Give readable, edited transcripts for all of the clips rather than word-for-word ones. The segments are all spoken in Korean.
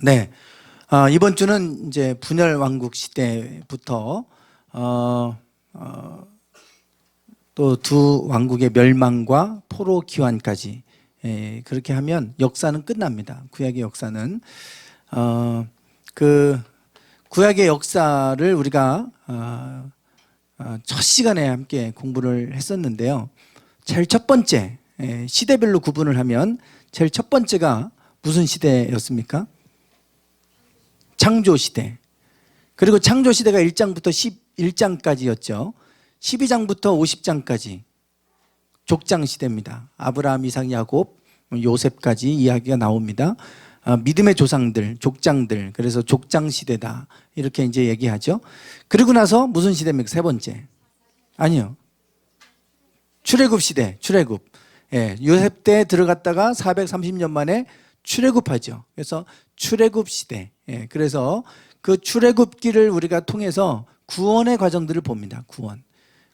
네. 이번 주는 이제 분열 왕국 시대부터 또 두 왕국의 멸망과 포로 기환까지, 그렇게 하면 역사는 끝납니다. 구약의 역사는 그 구약의 역사를 우리가 첫 시간에 함께 공부를 했었는데요. 제일 첫 번째, 시대별로 구분을 하면 제일 첫 번째가 무슨 시대였습니까? 창조시대. 그리고 창조시대가 1장부터 11장까지였죠. 12장부터 50장까지 족장시대입니다. 아브라함, 이삭, 야곱, 요셉까지 이야기가 나옵니다. 믿음의 조상들, 족장들, 그래서 족장시대다 이렇게 이제 얘기하죠. 그리고 나서 무슨 시대입니까? 세 번째. 아니요. 출애굽시대, 출애굽. 요셉 때 들어갔다가 430년 만에 출애굽하죠. 그래서 출애굽시대. 그래서 그 출애굽기를 우리가 통해서 구원의 과정들을 봅니다.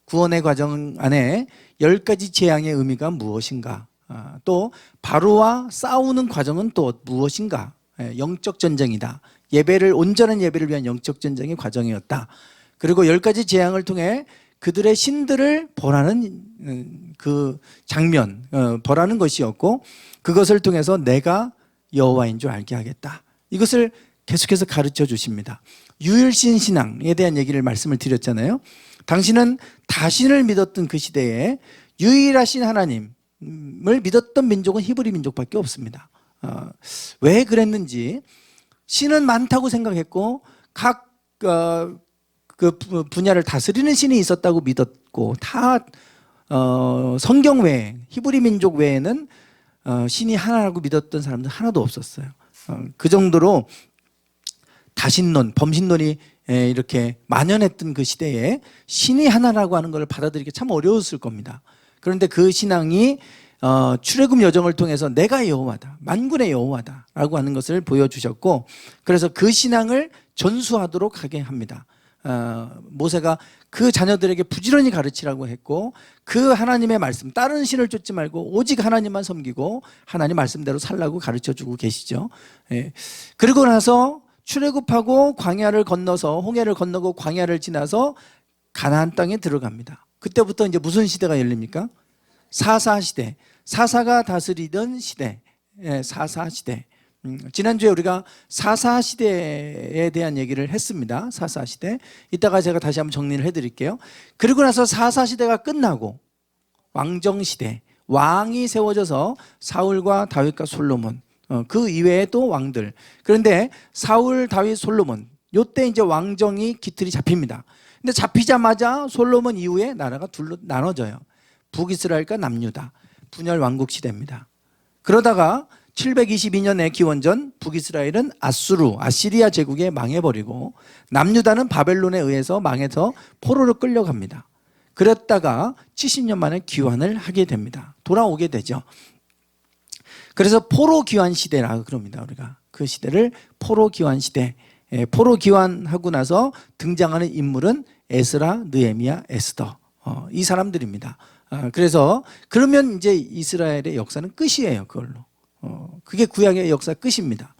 구원의 과정 안에 10가지 재앙의 의미가 무엇인가, 또 바로와 싸우는 과정은 또 무엇인가. 영적 전쟁이다. 온전한 예배를 위한 영적 전쟁의 과정이었다. 그리고 10가지 재앙을 통해 그들의 신들을 벌하는 그 장면, 벌하는 것이었고, 그것을 통해서 내가 여호와인 줄 알게 하겠다. 이것을 계속해서 가르쳐 주십니다. 유일신 신앙에 대한 얘기를 말씀을 드렸잖아요. 당신은 다신을 믿었던 그 시대에 유일하신 하나님을 믿었던 민족은 히브리 민족밖에 없습니다. 왜 그랬는지, 신은 많다고 생각했고 각 그 분야를 다스리는 신이 있었다고 믿었고, 다 성경 외에, 히브리 민족 외에는 신이 하나라고 믿었던 사람들 하나도 없었어요. 그 정도로 다신론, 범신론이 이렇게 만연했던 그 시대에 신이 하나라고 하는 걸 받아들이기 참 어려웠을 겁니다. 그런데 그 신앙이 출애굽 여정을 통해서 내가 여호와다, 만군의 여호와다 라고 하는 것을 보여주셨고, 그래서 그 신앙을 전수하도록 하게 합니다. 모세가 그 자녀들에게 부지런히 가르치라고 했고, 그 하나님의 말씀, 다른 신을 쫓지 말고 오직 하나님만 섬기고 하나님 말씀대로 살라고 가르쳐주고 계시죠. 그리고 나서 출애굽하고 광야를 건너서, 홍해를 건너고 광야를 지나서 가나안 땅에 들어갑니다. 그때부터 이제 무슨 시대가 열립니까? 사사시대. 사사가 다스리던 시대. 사사시대. 지난주에 우리가 사사시대에 대한 얘기를 했습니다. 사사시대. 이따가 제가 다시 한번 정리를 해드릴게요. 그리고 나서 사사시대가 끝나고 왕정시대. 왕이 세워져서 사울과 다윗과 솔로몬, 그 이외에 또 왕들. 그런데 사울, 다윗, 솔로몬, 요때 이제 왕정이 기틀이 잡힙니다. 근데 잡히자마자 솔로몬 이후에 나라가 둘로 나눠져요. 북이스라엘과 남유다. 분열 왕국 시대입니다. 그러다가 722년의 기원전, 북이스라엘은 아시리아 제국에 망해버리고, 남유다는 바벨론에 의해서 망해서 포로로 끌려갑니다. 그랬다가 70년 만에 귀환을 하게 됩니다. 돌아오게 되죠. 그래서 포로 귀환 시대라고 그럽니다. 우리가 그 시대를 포로 귀환 시대. 포로 귀환하고 나서 등장하는 인물은 에스라, 느헤미야, 에스더, 이 사람들입니다. 그래서 그러면 이제 이스라엘의 역사는 끝이에요. 그걸로. 그게 구약의 역사 끝입니다.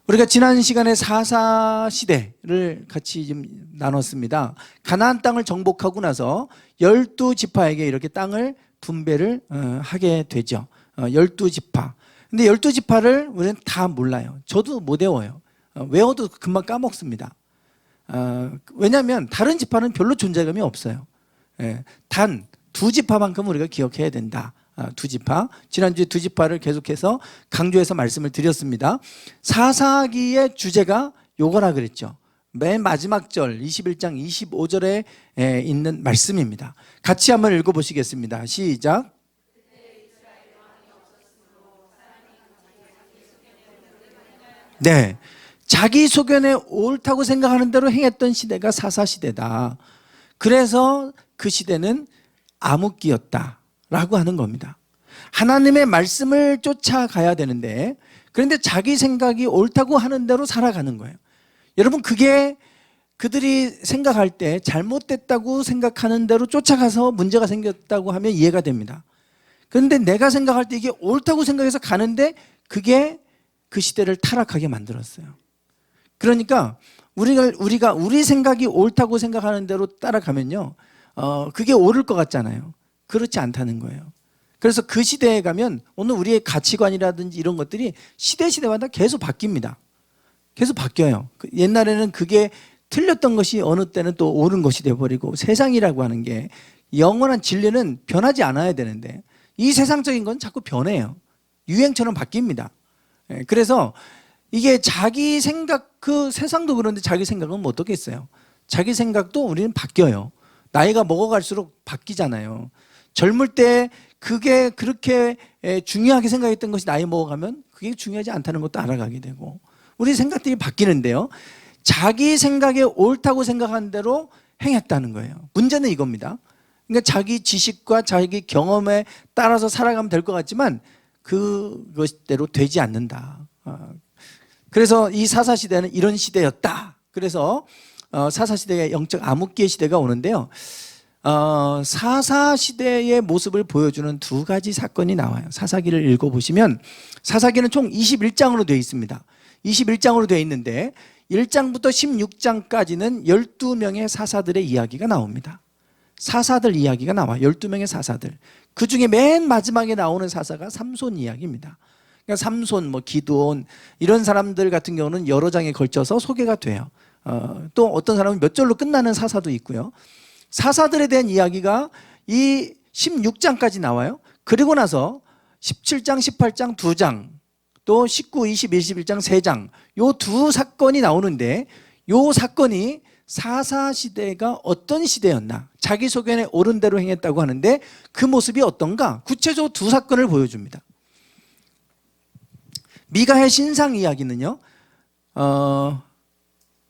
우리가 지난 시간에 사사 시대를 같이 좀 나눴습니다. 가나안 땅을 정복하고 나서 12지파에게 이렇게 땅을 분배를 하게 되죠. 12지파. 근데 12지파를 우리는 다 몰라요. 저도 못 외워요. 외워도 금방 까먹습니다. 왜냐하면 다른 지파는 별로 존재감이 없어요. 단 2지파만큼 우리가 기억해야 된다. 2지파. 지난주에 2지파를 계속해서 강조해서 말씀을 드렸습니다. 사사기의 주제가 요거라 그랬죠. 맨 마지막 절 21장 25절에 있는 말씀입니다. 같이 한번 읽어보시겠습니다. 시작. 네, 자기 소견에 옳다고 생각하는 대로 행했던 시대가 사사시대다. 그래서 그 시대는 암흑기였다라고 하는 겁니다. 하나님의 말씀을 쫓아가야 되는데, 그런데 자기 생각이 옳다고 하는 대로 살아가는 거예요. 여러분, 그게 그들이 생각할 때 잘못됐다고 생각하는 대로 쫓아가서 문제가 생겼다고 하면 이해가 됩니다. 그런데 내가 생각할 때 이게 옳다고 생각해서 가는데 그게 그 시대를 타락하게 만들었어요. 그러니까 우리가 우리 생각이 옳다고 생각하는 대로 따라가면요, 그게 옳을 것 같잖아요. 그렇지 않다는 거예요. 그래서 그 시대에 가면 오늘 우리의 가치관이라든지 이런 것들이 시대마다 계속 바뀝니다. 계속 바뀌어요. 옛날에는 그게 틀렸던 것이 어느 때는 또 옳은 것이 되어버리고, 세상이라고 하는 게 영원한 진리는 변하지 않아야 되는데 이 세상적인 건 자꾸 변해요. 유행처럼 바뀝니다. 그래서 이게 자기 생각, 그 세상도 그런데 자기 생각은 뭐 어떻겠어요? 자기 생각도 우리는 바뀌어요. 나이가 먹어갈수록 바뀌잖아요. 젊을 때 그게 그렇게 중요하게 생각했던 것이 나이 먹어가면 그게 중요하지 않다는 것도 알아가게 되고, 우리 생각들이 바뀌는데요, 자기 생각에 옳다고 생각하는 대로 행했다는 거예요. 문제는 이겁니다. 그러니까 자기 지식과 자기 경험에 따라서 살아가면 될 것 같지만 그것대로 되지 않는다. 그래서 이 사사시대는 이런 시대였다. 그래서 사사시대의 영적 암흑기의 시대가 오는데요, 사사시대의 모습을 보여주는 두 가지 사건이 나와요. 사사기를 읽어보시면 사사기는 총 21장으로 되어 있습니다. 21장으로 되어 있는데 1장부터 16장까지는 12명의 사사들의 이야기가 나옵니다. 사사들 이야기가 나와요. 12명의 사사들. 그 중에 맨 마지막에 나오는 사사가 삼손 이야기입니다. 그러니까 삼손, 기드온 이런 사람들 같은 경우는 여러 장에 걸쳐서 소개가 돼요. 또 어떤 사람은 몇 절로 끝나는 사사도 있고요. 사사들에 대한 이야기가 이 16장까지 나와요. 그리고 나서 17장, 18장 2장, 또 19, 20, 21장 3장, 요 두 사건이 나오는데, 요 사건이 사사시대가 어떤 시대였나, 자기소견에 옳은 대로 행했다고 하는데 그 모습이 어떤가, 구체적으로 두 사건을 보여줍니다. 미가의 신상 이야기는요,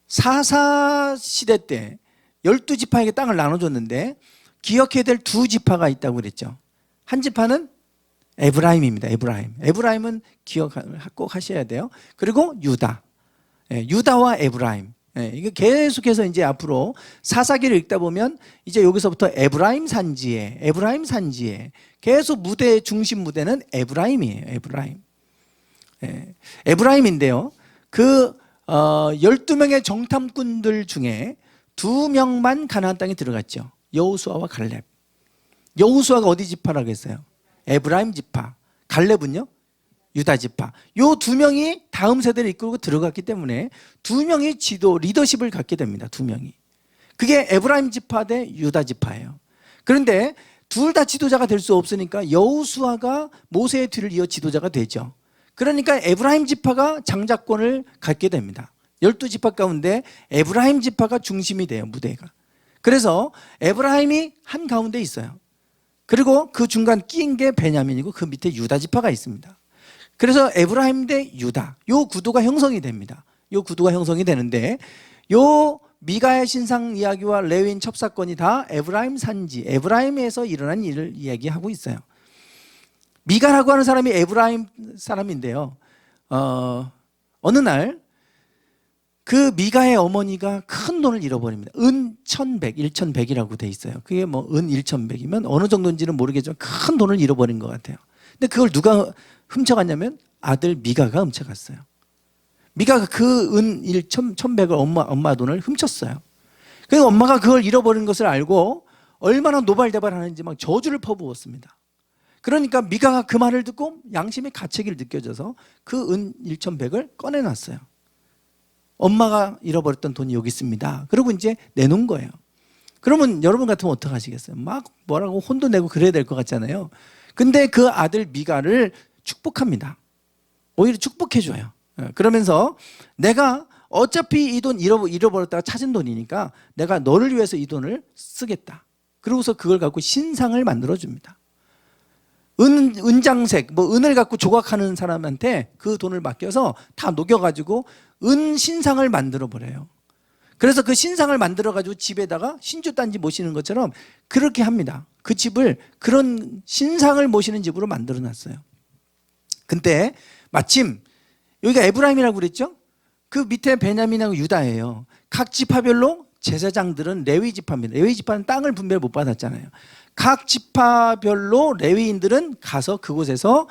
사사시대 때 12지파에게 땅을 나눠줬는데 기억해야 될 두 지파가 있다고 그랬죠. 한 지파는 에브라임입니다. 에브라임은 기억 꼭 하셔야 돼요. 그리고 유다. 유다와 에브라임. 이게 계속해서 이제 앞으로 사사기를 읽다 보면 이제 여기서부터 에브라임 산지에 계속 무대의 중심 무대는 에브라임이에요. 에브라임인데요, 그 12명의 정탐꾼들 중에 2명만 가나안 땅에 들어갔죠. 여호수아와 갈렙. 여호수아가 어디 지파라고 했어요? 에브라임 지파. 갈렙은요? 유다 지파. 요 두 명이 다음 세대를 이끌고 들어갔기 때문에 두 명이 리더십을 갖게 됩니다. 두 명이. 그게 에브라임 지파 대 유다 지파예요. 그런데 둘 다 지도자가 될 수 없으니까 여호수아가 모세의 뒤를 이어 지도자가 되죠. 그러니까 에브라임 지파가 장자권을 갖게 됩니다. 12지파 가운데 에브라임 지파가 중심이 돼요, 무대가. 그래서 에브라임이 한가운데 있어요. 그리고 그 중간 끼인 게 베냐민이고 그 밑에 유다 지파가 있습니다. 그래서 에브라임 대 유다, 요 구도가 형성이 됩니다. 요 구도가 형성이 되는데, 요 미가의 신상 이야기와 레위인 첩사건이 다 에브라임 산지, 에브라임에서 일어난 일을 이야기하고 있어요. 미가라고 하는 사람이 에브라임 사람인데요, 어느 날 그 미가의 어머니가 큰 돈을 잃어버립니다. 은 1100이라고 돼 있어요. 그게 뭐 은 1100이면 어느 정도인지는 모르겠지만 큰 돈을 잃어버린 것 같아요. 근데 그걸 누가 훔쳐갔냐면 아들 미가가 훔쳐갔어요. 미가가 그 은 1100을 엄마 돈을 훔쳤어요. 그래서 엄마가 그걸 잃어버린 것을 알고 얼마나 노발대발하는지 막 저주를 퍼부었습니다. 그러니까 미가가 그 말을 듣고 양심의 가책이 느껴져서 그 은 1100을 꺼내놨어요. 엄마가 잃어버렸던 돈이 여기 있습니다. 그리고 이제 내놓은 거예요. 그러면 여러분 같으면 어떡하시겠어요? 막 뭐라고 혼도 내고 그래야 될 것 같잖아요. 근데 그 아들 미가를 축복합니다. 오히려 축복해줘요. 그러면서 내가 어차피 이 돈 잃어버렸다가 찾은 돈이니까 내가 너를 위해서 이 돈을 쓰겠다. 그러고서 그걸 갖고 신상을 만들어줍니다. 은장색, 은을 갖고 조각하는 사람한테 그 돈을 맡겨서 다 녹여가지고 은 신상을 만들어버려요. 그래서 그 신상을 만들어가지고 집에다가 신주단지 모시는 것처럼 그렇게 합니다. 그 집을 그런 신상을 모시는 집으로 만들어놨어요. 근데 마침 여기가 에브라임이라고 그랬죠? 그 밑에 베냐민하고 유다예요. 각 지파별로 제사장들은 레위 지파입니다. 레위 지파는 땅을 분별 못 받았잖아요. 각 지파별로 레위인들은 가서 그곳에서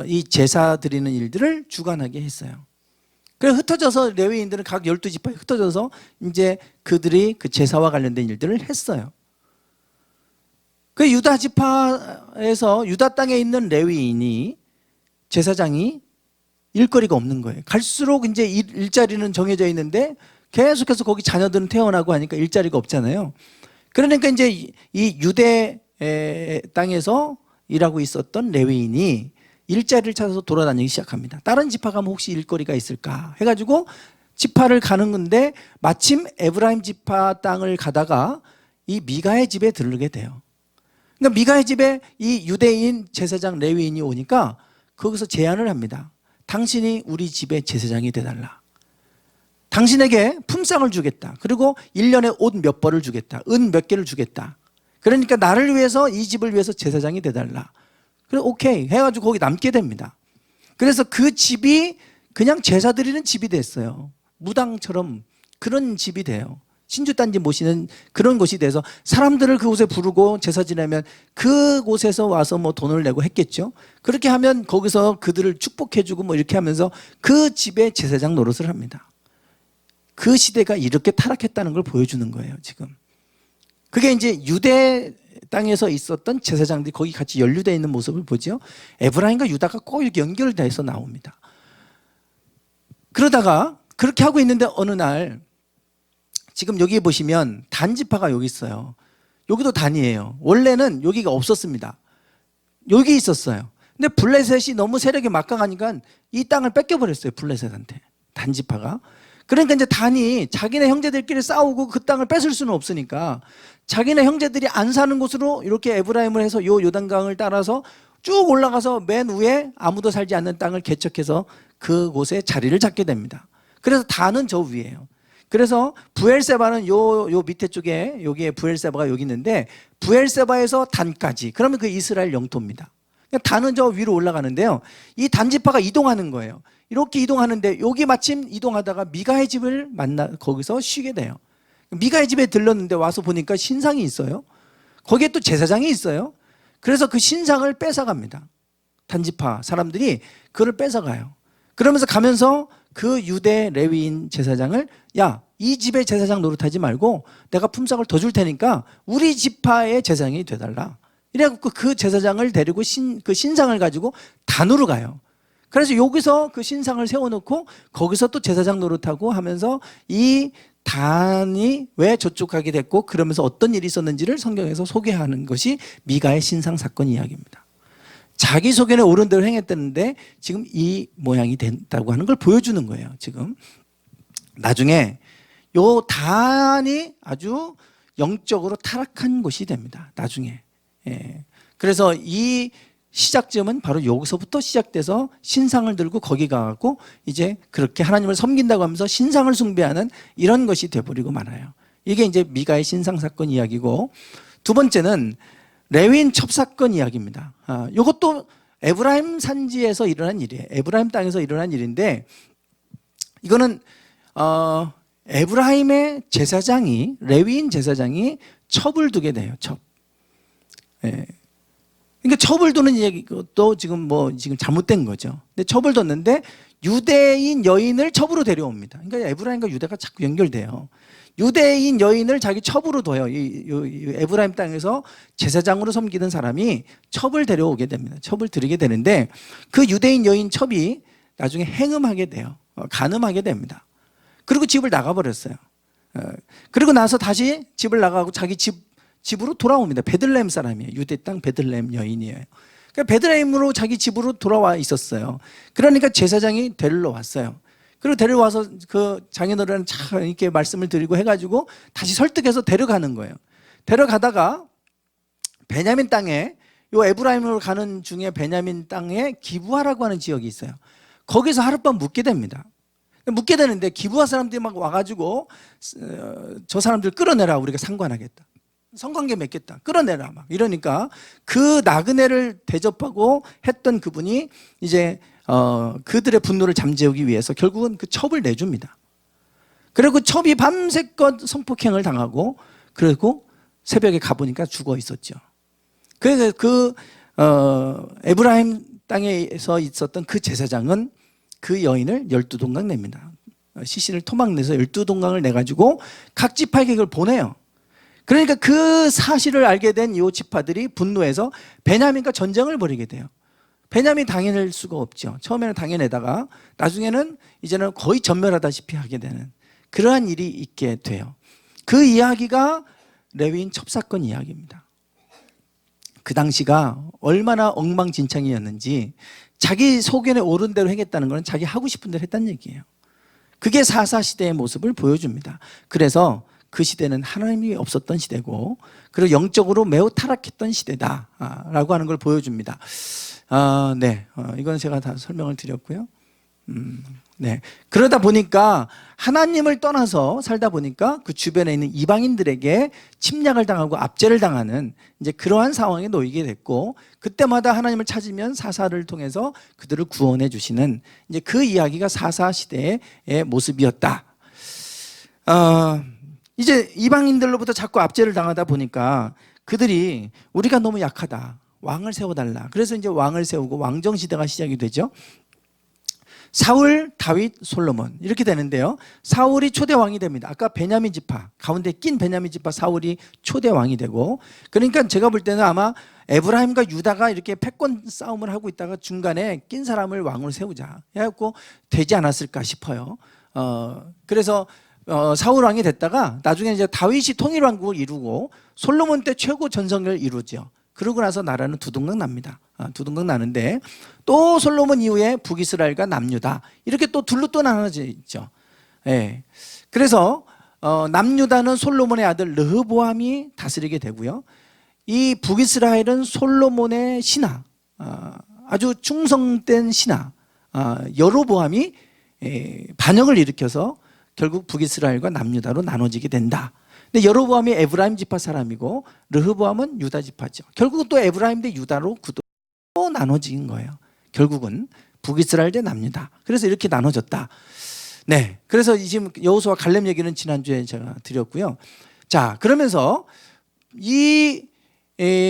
이 제사 드리는 일들을 주관하게 했어요. 그래서 흩어져서 레위인들은 각 12지파에 흩어져서 이제 그들이 그 제사와 관련된 일들을 했어요. 그 유다 지파에서 유다 땅에 있는 레위인이 제사장이 일거리가 없는 거예요. 갈수록 이제 일자리는 정해져 있는데 계속해서 거기 자녀들은 태어나고 하니까 일자리가 없잖아요. 그러니까 이제 이 유대 땅에서 일하고 있었던 레위인이 일자리를 찾아서 돌아다니기 시작합니다. 다른 지파 가면 혹시 일거리가 있을까 해가지고 지파를 가는 건데 마침 에브라임 지파 땅을 가다가 이 미가의 집에 들르게 돼요. 그러니까 미가의 집에 이 유대인 제사장 레위인이 오니까 거기서 제안을 합니다. 당신이 우리 집의 제사장이 돼달라. 당신에게 품삯을 주겠다. 그리고 1년에 옷 몇 벌을 주겠다. 은 몇 개를 주겠다. 그러니까 나를 위해서 이 집을 위해서 제사장이 돼달라. 그래 오케이 해가지고 거기 남게 됩니다. 그래서 그 집이 그냥 제사 드리는 집이 됐어요. 무당처럼 그런 집이 돼요. 신주단지 모시는 그런 곳이 돼서 사람들을 그곳에 부르고 제사 지내면 그곳에서 와서 뭐 돈을 내고 했겠죠. 그렇게 하면 거기서 그들을 축복해주고 뭐 이렇게 하면서 그 집에 제사장 노릇을 합니다. 그 시대가 이렇게 타락했다는 걸 보여주는 거예요, 지금. 그게 이제 유대 땅에서 있었던 제사장들이 거기 같이 연루되어 있는 모습을 보죠. 에브라임과 유다가 꼭 이렇게 연결돼서 나옵니다. 그러다가 그렇게 하고 있는데 어느 날 지금 여기 보시면 단지파가 여기 있어요. 여기도 단이에요. 원래는 여기가 없었습니다. 여기 있었어요. 근데 블레셋이 너무 세력이 막강하니까 이 땅을 뺏겨버렸어요. 블레셋한테. 단지파가. 그러니까 이제 단이 자기네 형제들끼리 싸우고 그 땅을 뺏을 수는 없으니까 자기네 형제들이 안 사는 곳으로 이렇게 에브라임을 해서 요 요단강을 따라서 쭉 올라가서 맨 위에 아무도 살지 않는 땅을 개척해서 그곳에 자리를 잡게 됩니다. 그래서 단은 저 위에요. 그래서 부엘세바는 요 밑에 쪽에 여기에 부엘세바가 여기 있는데 부엘세바에서 단까지 그러면 그 이스라엘 영토입니다. 단은 저 위로 올라가는데요. 이 단지파가 이동하는 거예요. 이렇게 이동하는데 여기 마침 이동하다가 미가의 집을 만나 거기서 쉬게 돼요. 미가의 집에 들렀는데 와서 보니까 신상이 있어요. 거기에 또 제사장이 있어요. 그래서 그 신상을 뺏어갑니다. 단지파 사람들이 그걸 뺏어가요. 그러면서 가면서 그 유대 레위인 제사장을 야, 이 집의 제사장 노릇하지 말고 내가 품삯을 더 줄 테니까 우리 지파의 제사장이 돼달라. 이래갖고 그 제사장을 데리고 그 신상을 가지고 단으로 가요. 그래서 여기서 그 신상을 세워놓고 거기서 또 제사장 노릇하고 하면서 이 단이 왜 저쪽 가게 됐고 그러면서 어떤 일이 있었는지를 성경에서 소개하는 것이 미가의 신상 사건 이야기입니다. 자기소견에 옳은 대로 행했다는데 지금 이 모양이 된다고 하는 걸 보여주는 거예요. 지금 나중에 요 단이 아주 영적으로 타락한 곳이 됩니다. 나중에. 예. 그래서 이 시작점은 바로 여기서부터 시작돼서 신상을 들고 거기 가고 이제 그렇게 하나님을 섬긴다고 하면서 신상을 숭배하는 이런 것이 돼버리고 말아요. 이게 이제 미가의 신상 사건 이야기고, 두 번째는 레위인 첩사건 이야기입니다. 이것도 에브라임 산지에서 일어난 일이에요. 에브라임 땅에서 일어난 일인데 이거는 에브라임의 제사장이 레위인 제사장이 첩을 두게 돼요. 첩. 예. 그러니까 첩을 두는 얘기도 지금 지금 잘못된 거죠. 근데 첩을 뒀는데 유대인 여인을 첩으로 데려옵니다. 그러니까 에브라임과 유대가 자꾸 연결돼요. 유대인 여인을 자기 첩으로 둬요. 이 에브라임 땅에서 제사장으로 섬기는 사람이 첩을 데려오게 됩니다. 첩을 드리게 되는데 그 유대인 여인 첩이 나중에 행음하게 돼요. 간음하게 됩니다. 그리고 집을 나가버렸어요. 그리고 나서 다시 집을 나가고 자기 집으로 돌아옵니다. 베들레헴 사람이에요. 유대 땅 베들레헴 여인이에요. 그러니까 베들레헴으로 자기 집으로 돌아와 있었어요. 그러니까 제사장이 데리러 왔어요. 그리고 데려와서 그 장인어른은 참 이렇게 말씀을 드리고 해가지고 다시 설득해서 데려가는 거예요. 데려가다가 베냐민 땅에 요 에브라임으로 가는 중에 베냐민 땅에 기브아라고 하는 지역이 있어요. 거기서 하룻밤 묵게 됩니다. 묵게 되는데 기브아 사람들이 막 와가지고 저 사람들 끌어내라, 우리가 상관하겠다, 성관계 맺겠다, 끌어내라 막 이러니까 그 나그네를 대접하고 했던 그분이 이제 그들의 분노를 잠재우기 위해서 결국은 그 첩을 내줍니다. 그리고 첩이 밤새껏 성폭행을 당하고 그리고 새벽에 가보니까 죽어 있었죠. 그래서 에브라임 땅에서 있었던 그 제사장은 그 여인을 12동강 냅니다. 시신을 토막내서 12동강을 내가지고 각 지파에게 그걸 보내요. 그러니까 그 사실을 알게 된 이 지파들이 분노해서 베냐민과 전쟁을 벌이게 돼요. 베냐민 당해낼 수가 없죠. 처음에는 당해내다가 나중에는 이제는 거의 전멸하다시피 하게 되는 그러한 일이 있게 돼요. 그 이야기가 레위인 첩사건 이야기입니다. 그 당시가 얼마나 엉망진창이었는지 자기 소견에 오른 대로 행했다는 건 자기 하고 싶은 대로 했다는 얘기예요. 그게 사사시대의 모습을 보여줍니다. 그래서 그 시대는 하나님이 없었던 시대고 그리고 영적으로 매우 타락했던 시대다라고 하는 걸 보여줍니다. 이건 제가 다 설명을 드렸고요. 네. 그러다 보니까 하나님을 떠나서 살다 보니까 그 주변에 있는 이방인들에게 침략을 당하고 압제를 당하는 이제 그러한 상황에 놓이게 됐고 그때마다 하나님을 찾으면 사사를 통해서 그들을 구원해 주시는 이제 그 이야기가 사사 시대의 모습이었다. 이제 이방인들로부터 자꾸 압제를 당하다 보니까 그들이 우리가 너무 약하다. 왕을 세워달라. 그래서 이제 왕을 세우고 왕정시대가 시작이 되죠. 사울, 다윗, 솔로몬 이렇게 되는데요. 사울이 초대 왕이 됩니다. 아까 베냐민 지파 가운데 낀 베냐민 지파 사울이 초대 왕이 되고 그러니까 제가 볼 때는 아마 에브라임과 유다가 이렇게 패권 싸움을 하고 있다가 중간에 낀 사람을 왕으로 세우자 해갖고 되지 않았을까 싶어요. 그래서 사울 왕이 됐다가 나중에 이제 다윗이 통일 왕국을 이루고 솔로몬 때 최고 전성을 이루죠. 그러고 나서 나라는 두둥강 납니다. 두둥강 나는데 또 솔로몬 이후에 북이스라엘과 남유다 이렇게 또 둘로 또 나눠져 있죠. 예. 그래서 남유다는 솔로몬의 아들 르흐보암이 다스리게 되고요. 이 북이스라엘은 솔로몬의 신하, 아주 충성된 신하 여로보암이 반역을 일으켜서 결국 북이스라엘과 남유다로 나눠지게 된다. 근데 여로보암이 에브라임 지파 사람이고 르흐보암은 유다 지파죠. 결국은 또 에브라임 대 유다로 또 나눠진 거예요. 결국은 북이스라엘 대 남유다. 그래서 이렇게 나눠졌다. 네, 그래서 지금 여호수아 갈렙 얘기는 지난주에 제가 드렸고요. 자, 그러면서 이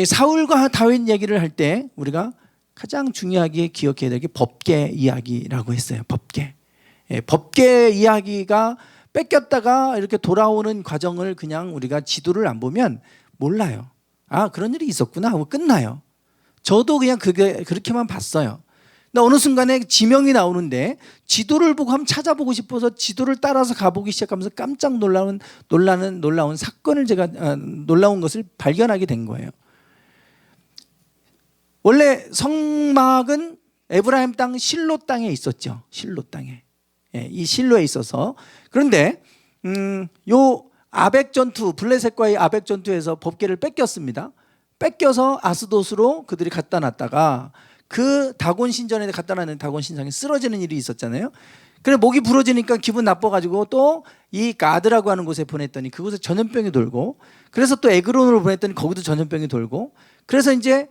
사울과 다윗 얘기를 할 때 우리가 가장 중요하게 기억해야 될 게 법계 이야기라고 했어요. 법계. 법계 이야기가 뺏겼다가 이렇게 돌아오는 과정을 그냥 우리가 지도를 안 보면 몰라요. 아, 그런 일이 있었구나 하고 끝나요. 저도 그냥 그렇게만 봤어요. 근데 어느 순간에 지명이 나오는데 지도를 보고 한번 찾아보고 싶어서 지도를 따라서 가보기 시작하면서 깜짝 놀라운 사건을 제가 놀라운 것을 발견하게 된 거예요. 원래 성막은 에브라임 땅 실로 땅에 있었죠. 실로 땅에. 이 실로에 있어서 그런데 요 아벡 전투 블레셋과의 아벡 전투에서 법궤를 뺏겼습니다. 뺏겨서 아스돗으로 그들이 갖다 놨다가 그 다곤 신전에 갖다 놨는데 다곤 신상에 쓰러지는 일이 있었잖아요. 그래 목이 부러지니까 기분 나빠가지고 또 이 가드라고 하는 곳에 보냈더니 그곳에 전염병이 돌고 그래서 또 에그론으로 보냈더니 거기도 전염병이 돌고 그래서 이제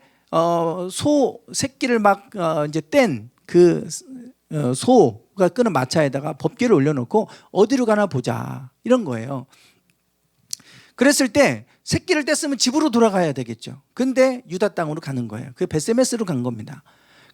소 새끼를 막 이제 뗀 그 소가 끄는 마차에다가 법궤를 올려놓고 어디로 가나 보자 이런 거예요. 그랬을 때 새끼를 뗐으면 집으로 돌아가야 되겠죠. 근데 유다 땅으로 가는 거예요. 그게 베세메스로 간 겁니다.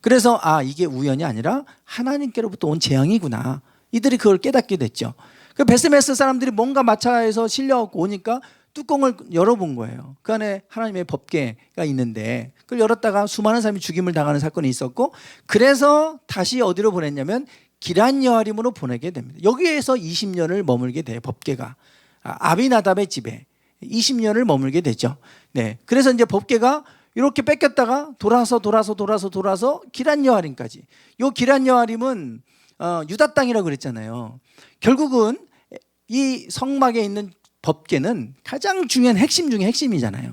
그래서 이게 우연이 아니라 하나님께로부터 온 재앙이구나. 이들이 그걸 깨닫게 됐죠. 그 베세메스 사람들이 뭔가 마차에서 실려갖고 오니까 뚜껑을 열어본 거예요. 그 안에 하나님의 법궤가 있는데 그걸 열었다가 수많은 사람이 죽임을 당하는 사건이 있었고 그래서 다시 어디로 보냈냐면 기럇 여아림으로 보내게 됩니다. 여기에서 20년을 머물게 돼요. 법궤가 아비나답의 집에 20년을 머물게 되죠. 네, 그래서 이제 법궤가 이렇게 뺏겼다가 돌아서 기럇 여아림까지. 요 기럇 여아림은 유다 땅이라고 그랬잖아요. 결국은 이 성막에 있는 법궤는 가장 중요한 핵심 중에 핵심이잖아요.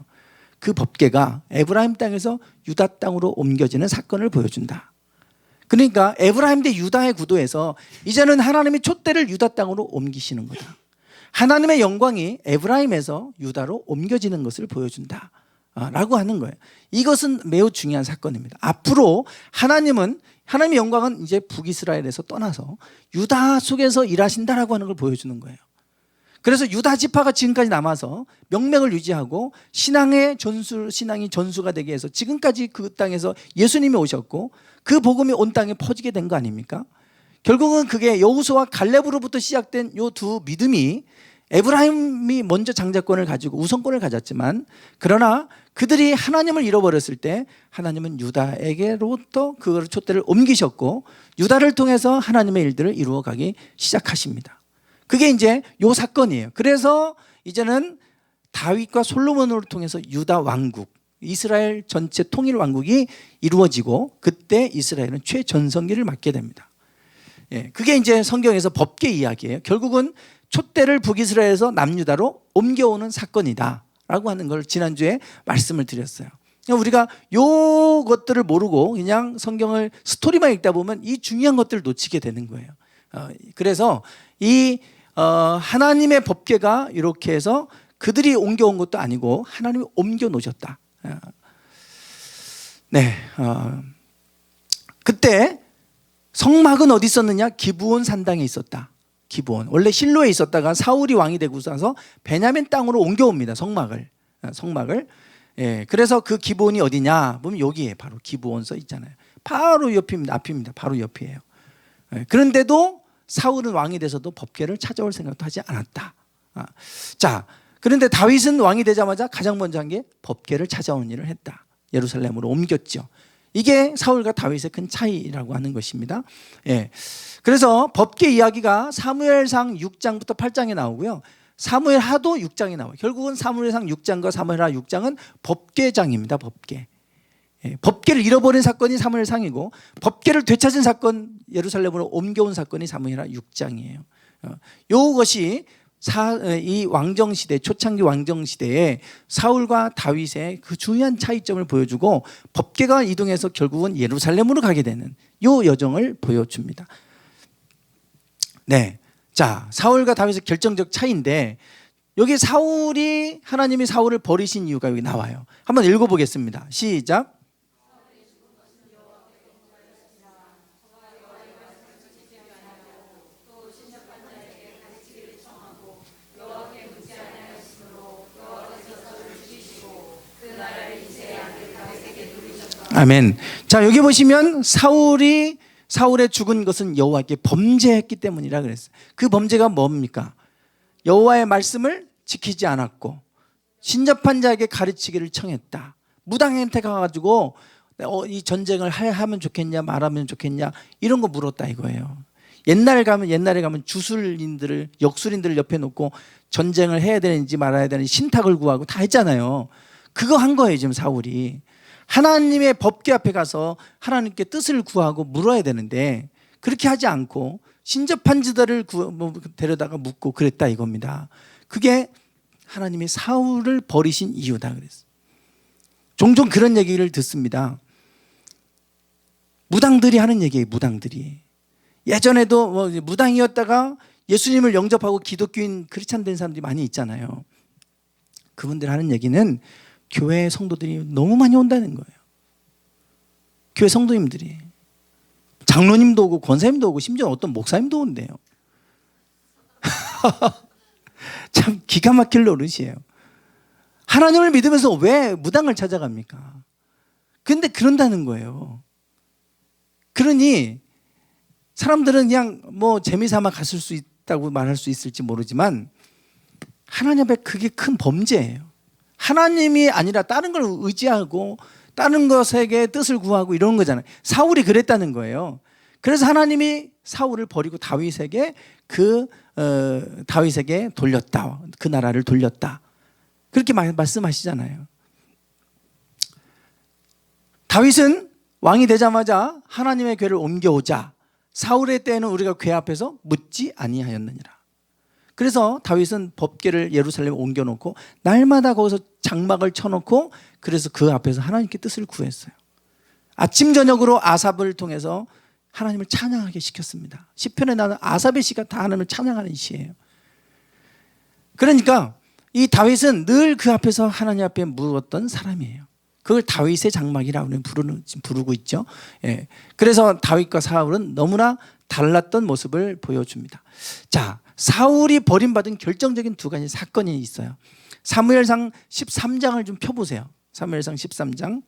그 법궤가 에브라임 땅에서 유다 땅으로 옮겨지는 사건을 보여준다. 그러니까 에브라임 대 유다의 구도에서 이제는 하나님이 촛대를 유다 땅으로 옮기시는 거다. 하나님의 영광이 에브라임에서 유다로 옮겨지는 것을 보여준다 라고 하는 거예요. 이것은 매우 중요한 사건입니다. 앞으로 하나님의 영광은 이제 북이스라엘에서 떠나서 유다 속에서 일하신다라고 하는 걸 보여주는 거예요. 그래서 유다 지파가 지금까지 남아서 명맥을 유지하고 신앙이 전수가 되게 해서 지금까지 그 땅에서 예수님이 오셨고 그 복음이 온 땅에 퍼지게 된 거 아닙니까? 결국은 그게 여호수아와 갈렙으로부터 시작된 요 두 믿음이 에브라임이 먼저 장자권을 가지고 우선권을 가졌지만 그러나 그들이 하나님을 잃어버렸을 때 하나님은 유다에게로부터 그걸 촛대를 옮기셨고 유다를 통해서 하나님의 일들을 이루어가기 시작하십니다. 그게 이제 요 사건이에요. 그래서 이제는 다윗과 솔로몬을 통해서 유다 왕국, 이스라엘 전체 통일 왕국이 이루어지고 그때 이스라엘은 최전성기를 맞게 됩니다. 그게 이제 성경에서 법계 이야기예요. 결국은 촛대를 북이스라엘에서 남유다로 옮겨오는 사건이다 라고 하는 걸 지난주에 말씀을 드렸어요. 우리가 요 것들을 모르고 그냥 성경을 스토리만 읽다 보면 이 중요한 것들을 놓치게 되는 거예요. 그래서 이 하나님의 법궤가 이렇게 해서 그들이 옮겨온 것도 아니고 하나님이 옮겨 놓으셨다. 네, 그때 성막은 어디 있었느냐? 기브온 산당에 있었다. 기브온. 원래 실로에 있었다가 사울이 왕이 되고 나서 베냐민 땅으로 옮겨옵니다. 성막을. 그래서 그 기브온이 어디냐? 보면 여기에 바로 기브온 써 있잖아요. 바로 옆입니다. 앞입니다. 바로 옆이에요. 그런데도 사울은 왕이 돼서도 법궤를 찾아올 생각도 하지 않았다. 자, 그런데 다윗은 왕이 되자마자 가장 먼저 한 게 법궤를 찾아오는 일을 했다. 예루살렘으로 옮겼죠. 이게 사울과 다윗의 큰 차이라고 하는 것입니다. 그래서 법궤 이야기가 사무엘상 6장부터 8장에 나오고요. 사무엘하도 6장에 나와요. 결국은 사무엘상 6장과 사무엘하 6장은 법궤장입니다. 법궤. 법궤를 잃어버린 사건이 사무엘상이고 법궤를 되찾은 사건, 예루살렘으로 옮겨온 사건이 사무엘하 6장이에요. 이것이 이 왕정시대, 초창기 왕정시대에 사울과 다윗의 그 중요한 차이점을 보여주고 법궤가 이동해서 결국은 예루살렘으로 가게 되는 이 여정을 보여줍니다. 네, 자, 사울과 다윗의 결정적 차이인데 여기 하나님이 사울을 버리신 이유가 여기 나와요. 한번 읽어보겠습니다. 시작. 아멘. 자, 여기 보시면 사울의 죽은 것은 여호와께 범죄했기 때문이라 그랬어요. 그 범죄가 뭡니까? 여호와의 말씀을 지키지 않았고 신접한 자에게 가르치기를 청했다. 무당한테 가가지고 이 전쟁을 하면 좋겠냐 말하면 좋겠냐 이런 거 물었다 이거예요. 옛날에 가면 주술인들을 역술인들을 옆에 놓고 전쟁을 해야 되는지 말아야 되는지 신탁을 구하고 다 했잖아요. 그거 한 거예요 지금 사울이. 하나님의 법궤 앞에 가서 하나님께 뜻을 구하고 물어야 되는데 그렇게 하지 않고 신접한 자들을 데려다가 묻고 그랬다 이겁니다. 그게 하나님이 사울을 버리신 이유다 그랬어요. 종종 그런 얘기를 듣습니다. 무당들이 하는 얘기예요. 무당들이. 예전에도 무당이었다가 예수님을 영접하고 기독교인 크리스찬 된 사람들이 많이 있잖아요. 그분들 하는 얘기는 교회 성도들이 너무 많이 온다는 거예요. 교회 성도님들이. 장로님도 오고 권사님도 오고 심지어 어떤 목사님도 온대요. 참 기가 막힐 노릇이에요. 하나님을 믿으면서 왜 무당을 찾아갑니까? 근데 그런다는 거예요. 그러니 사람들은 그냥 재미삼아 갔을 수 있다고 말할 수 있을지 모르지만 하나님 앞에 그게 큰 범죄예요. 하나님이 아니라 다른 걸 의지하고 다른 것에게 뜻을 구하고 이런 거잖아요. 사울이 그랬다는 거예요. 그래서 하나님이 사울을 버리고 다윗에게 돌렸다. 그 나라를 돌렸다. 그렇게 말씀하시잖아요. 다윗은 왕이 되자마자 하나님의 궤를 옮겨오자 사울의 때에는 우리가 궤 앞에서 묻지 아니하였느니라. 그래서 다윗은 법궤를 예루살렘에 옮겨놓고 날마다 거기서 장막을 쳐놓고 그래서 그 앞에서 하나님께 뜻을 구했어요. 아침 저녁으로 아삽을 통해서 하나님을 찬양하게 시켰습니다. 시편에 나오는 아삽의 시가 다 하나님을 찬양하는 시예요. 그러니까 이 다윗은 늘 그 앞에서 하나님 앞에 묻었던 사람이에요. 그걸 다윗의 장막이라고 부르고 있죠. 예. 그래서 다윗과 사울은 너무나 달랐던 모습을 보여줍니다. 자, 사울이 버림받은 결정적인 두 가지 사건이 있어요. 사무엘상 13장을 좀 펴보세요. 사무엘상 13장.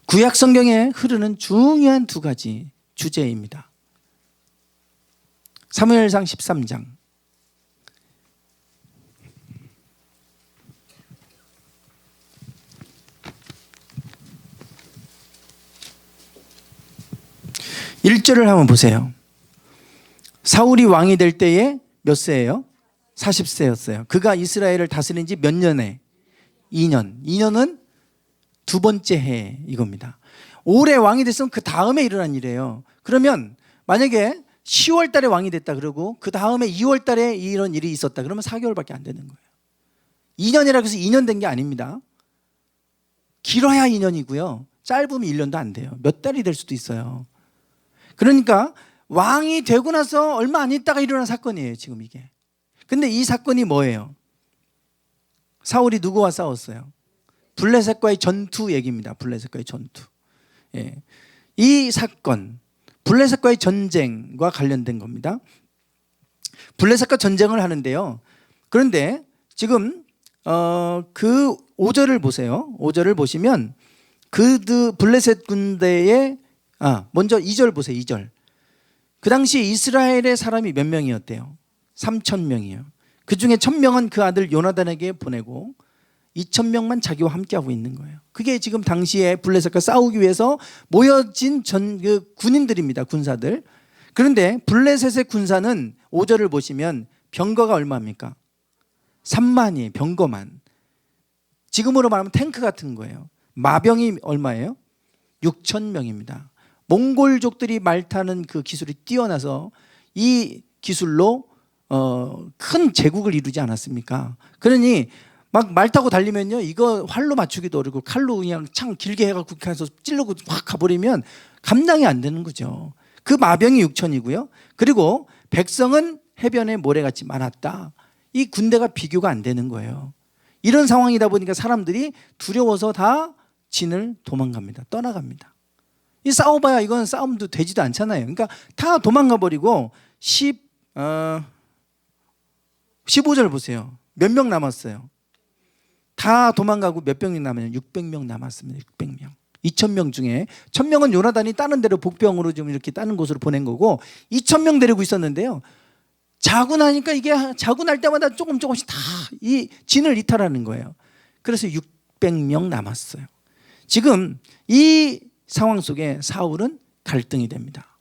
구약 성경에 흐르는 중요한 두 가지 주제입니다. 사무엘상 13장. (1절을) 한번 보세요. 사울이 왕이 될 때에 몇 세예요? 40세였어요. 그가 이스라엘을 다스린 지 몇 년에? 2년. 2년은 두 번째 해 이겁니다. 올해 왕이 됐으면 그 다음에 일어난 일이에요. 그러면 만약에 10월 달에 왕이 됐다 그러고 그 다음에 2월 달에 이런 일이 있었다 그러면 4개월밖에 안 되는 거예요. 2년이라고 해서 2년 된 게 아닙니다. 길어야 2년이고요. 짧으면 1년도 안 돼요. 몇 달이 될 수도 있어요. 그러니까 왕이 되고 나서 얼마 안 있다가 일어난 사건이에요, 지금 이게. 근데 이 사건이 뭐예요? 사울이 누구와 싸웠어요? 블레셋과의 전투 얘기입니다. 블레셋과의 전투. 예. 이 사건, 블레셋과의 전쟁과 관련된 겁니다. 블레셋과 전쟁을 하는데요. 그런데 지금 그 5절을 보세요. 5절을 보시면 블레셋 군대의 먼저 2절 보세요. 2절. 그 당시 이스라엘의 사람이 몇 명이었대요? 3,000명이에요. 그 중에 1,000명은 그 아들 요나단에게 보내고 2,000명만 자기와 함께하고 있는 거예요. 그게 지금 당시에 블레셋과 싸우기 위해서 모여진 군인들입니다. 군사들. 그런데 블레셋의 군사는 5절을 보시면 병거가 얼마입니까? 3만이에요. 병거만. 지금으로 말하면 탱크 같은 거예요. 마병이 얼마예요? 6,000명입니다. 몽골족들이 말 타는 그 기술이 뛰어나서 이 기술로 큰 제국을 이루지 않았습니까? 그러니 막 말 타고 달리면요, 이거 활로 맞추기도 어렵고 칼로 그냥 창 길게 해갖고 해서 찔르고 확 가버리면 감당이 안 되는 거죠. 그 마병이 6,000이고요. 그리고 백성은 해변에 모래같이 많았다. 이 군대가 비교가 안 되는 거예요. 이런 상황이다 보니까 사람들이 두려워서 다 진을 도망갑니다. 떠나갑니다. 이 싸워봐야 이건 싸움도 되지도 않잖아요. 그러니까 다 도망가 버리고 15절 보세요. 몇 명 남았어요? 다 도망가고 몇 명이 남았냐면 600명 남았습니다. 600명. 2,000명 중에 1,000명은 요나단이 다른 데로 복병으로 좀 이렇게 다른 곳으로 보낸 거고 2,000명 데리고 있었는데요. 자고 나니까 이게 자고 날 때마다 조금씩 다 이 진을 이탈하는 거예요. 그래서 600명 남았어요. 지금 이 상황 속에 사울은 갈등이 됩니다.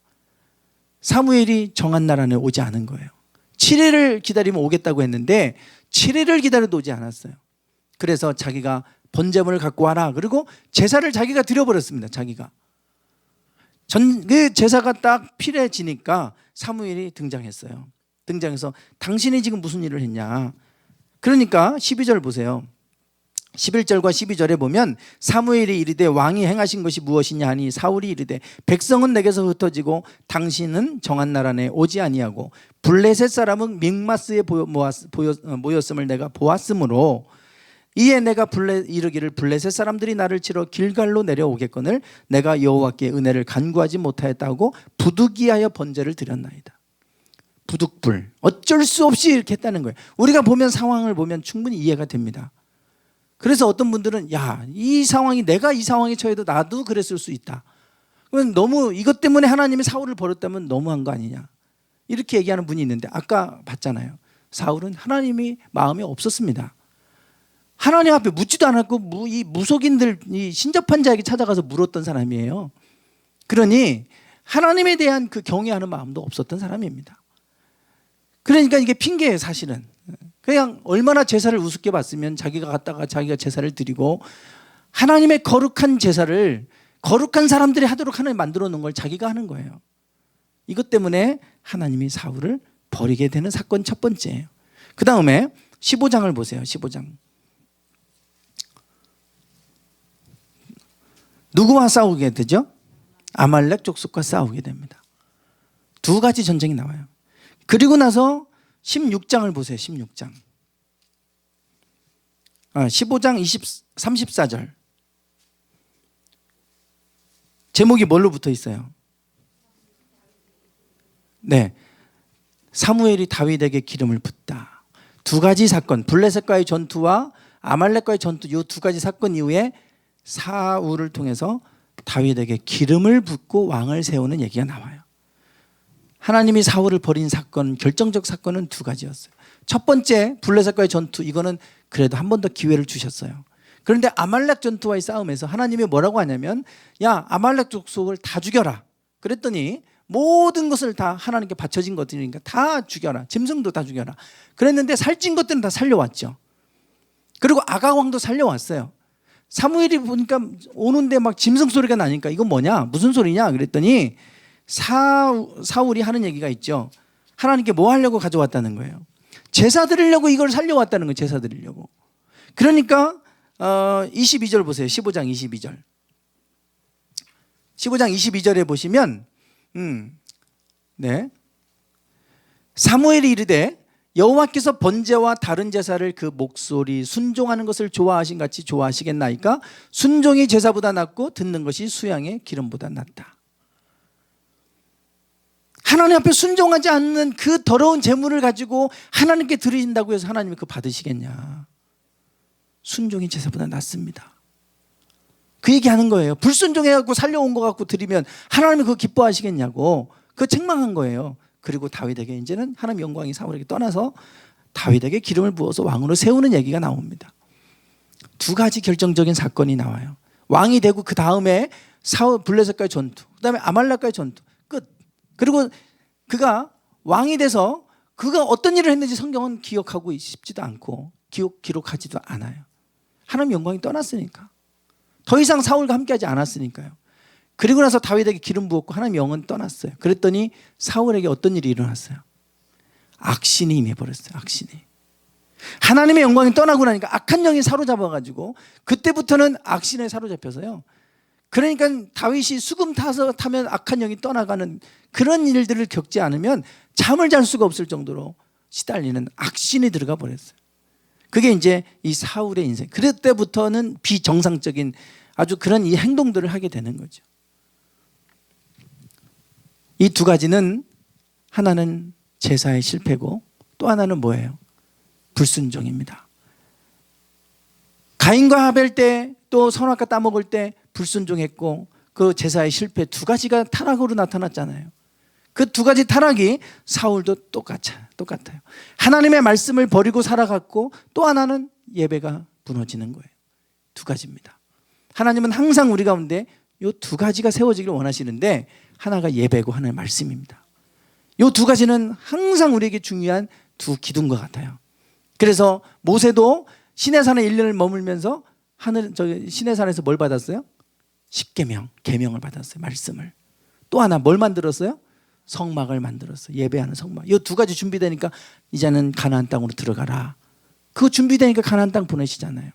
사무엘이 정한 날 안에 오지 않은 거예요. 7일을 기다리면 오겠다고 했는데 7일을 기다려도 오지 않았어요. 그래서 자기가 번제물을 갖고 와라. 그리고 제사를 자기가 드려버렸습니다. 자기가. 그 제사가 딱 필요해지니까 사무엘이 등장했어요. 등장해서 당신이 지금 무슨 일을 했냐. 그러니까 12절 보세요. 11절과 12절에 보면 사무엘이 이르되 왕이 행하신 것이 무엇이냐 하니 사울이 이르되 백성은 내게서 흩어지고 당신은 정한 날 안에 오지 아니하고 블레셋 사람은 믹마스에 모였음을 내가 보았으므로 이에 내가 이르기를 블레셋 사람들이 나를 치러 길갈로 내려오겠거늘 내가 여호와께 은혜를 간구하지 못하였다고 부득이하여 번제를 드렸나이다. 부득불. 어쩔 수 없이 이렇게 했다는 거예요. 우리가 보면 상황을 보면 충분히 이해가 됩니다. 그래서 어떤 분들은 이 상황이 내가 이 상황에 처해도 나도 그랬을 수 있다. 그러면 너무 이것 때문에 하나님이 사울을 버렸다면 너무한 거 아니냐. 이렇게 얘기하는 분이 있는데 아까 봤잖아요. 사울은 하나님이 마음에 없었습니다. 하나님 앞에 묻지도 않았고 이 무속인들 이 신접한 자에게 찾아가서 물었던 사람이에요. 그러니 하나님에 대한 그 경외하는 마음도 없었던 사람입니다. 그러니까 이게 핑계예요, 사실은. 그냥 얼마나 제사를 우습게 봤으면 자기가 갔다가 자기가 제사를 드리고 하나님의 거룩한 제사를 거룩한 사람들이 하도록 하나님 만들어 놓은 걸 자기가 하는 거예요. 이것 때문에 하나님이 사울을 버리게 되는 사건 첫 번째예요. 그 다음에 15장을 보세요. 15장. 누구와 싸우게 되죠? 아말렉 족속과 싸우게 됩니다. 두 가지 전쟁이 나와요. 그리고 나서 16장을 보세요. 16장. 15장 34절. 제목이 뭘로 붙어 있어요? 네, 사무엘이 다윗에게 기름을 붓다. 두 가지 사건, 블레셋과의 전투와 아말렉과의 전투, 이 두 가지 사건 이후에 사울을 통해서 다윗에게 기름을 붓고 왕을 세우는 얘기가 나와요. 하나님이 사울을 버린 사건, 결정적 사건은 두 가지였어요. 첫 번째 블레셋과의 전투, 이거는 그래도 한 번 더 기회를 주셨어요. 그런데 아말렉 전투와의 싸움에서 하나님이 뭐라고 하냐면, 야, 아말렉 족속을 다 죽여라. 그랬더니 모든 것을 다 하나님께 바쳐진 것들이니까 다 죽여라. 짐승도 다 죽여라. 그랬는데 살찐 것들은 다 살려왔죠. 그리고 아각 왕도 살려왔어요. 사무엘이 보니까 오는데 막 짐승 소리가 나니까 이건 뭐냐? 무슨 소리냐? 그랬더니 사울이 하는 얘기가 있죠. 하나님께 뭐 하려고 가져왔다는 거예요. 제사 드리려고 이걸 살려왔다는 거예요. 제사 드리려고. 그러니까 22절 보세요. 15장 22절. 15장 22절에 보시면 네, 사무엘이 이르되 여호와께서 번제와 다른 제사를 그 목소리 순종하는 것을 좋아하신 같이 좋아하시겠나이까? 순종이 제사보다 낫고 듣는 것이 수양의 기름보다 낫다. 하나님 앞에 순종하지 않는 그 더러운 제물을 가지고 하나님께 드리신다고 해서 하나님이 그거 받으시겠냐? 순종이 제사보다 낫습니다. 그 얘기하는 거예요. 불순종해갖고 살려온 거 갖고 드리면 하나님이 그거 기뻐하시겠냐고. 그거 책망한 거예요. 그리고 다윗에게 이제는 하나님 영광이 사울에게 떠나서 다윗에게 기름을 부어서 왕으로 세우는 얘기가 나옵니다. 두 가지 결정적인 사건이 나와요. 왕이 되고 그 다음에 사울 블레셋과의 전투, 그 다음에 아말렉과의 전투, 끝. 그리고 그가 왕이 돼서 그가 어떤 일을 했는지 성경은 기억하고 싶지도 않고 기록하지도 않아요. 하나님 영광이 떠났으니까. 더 이상 사울과 함께하지 않았으니까요. 그리고 나서 다윗에게 기름 부었고 하나님 영은 떠났어요. 그랬더니 사울에게 어떤 일이 일어났어요? 악신이 임해버렸어요. 악신이. 하나님의 영광이 떠나고 나니까 악한 영이 사로잡아가지고 그때부터는 악신에 사로잡혀서요. 그러니까 다윗이 수금 타면 악한 영이 떠나가는 그런 일들을 겪지 않으면 잠을 잘 수가 없을 정도로 시달리는 악신이 들어가 버렸어요. 그게 이제 이 사울의 인생. 그때부터는 비정상적인 아주 그런 이 행동들을 하게 되는 거죠. 이 두 가지는 하나는 제사의 실패고 또 하나는 뭐예요? 불순종입니다. 가인과 하벨 때 또 선악과 따먹을 때 불순종했고 그 제사의 실패 두 가지가 타락으로 나타났잖아요. 그 두 가지 타락이 사울도 똑같아요. 하나님의 말씀을 버리고 살아갔고 또 하나는 예배가 무너지는 거예요. 두 가지입니다. 하나님은 항상 우리 가운데 이 두 가지가 세워지길 원하시는데 하나가 예배고 하나의 말씀입니다. 이 두 가지는 항상 우리에게 중요한 두 기둥과 같아요. 그래서 모세도 시내산에 1년을 머물면서 시내산에서 뭘 받았어요? 십계명, 계명을 받았어요. 말씀을. 또 하나 뭘 만들었어요? 성막을 만들었어요. 예배하는 성막. 이 두 가지 준비되니까 이제는 가나안 땅으로 들어가라. 그거 준비되니까 가나안 땅 보내시잖아요.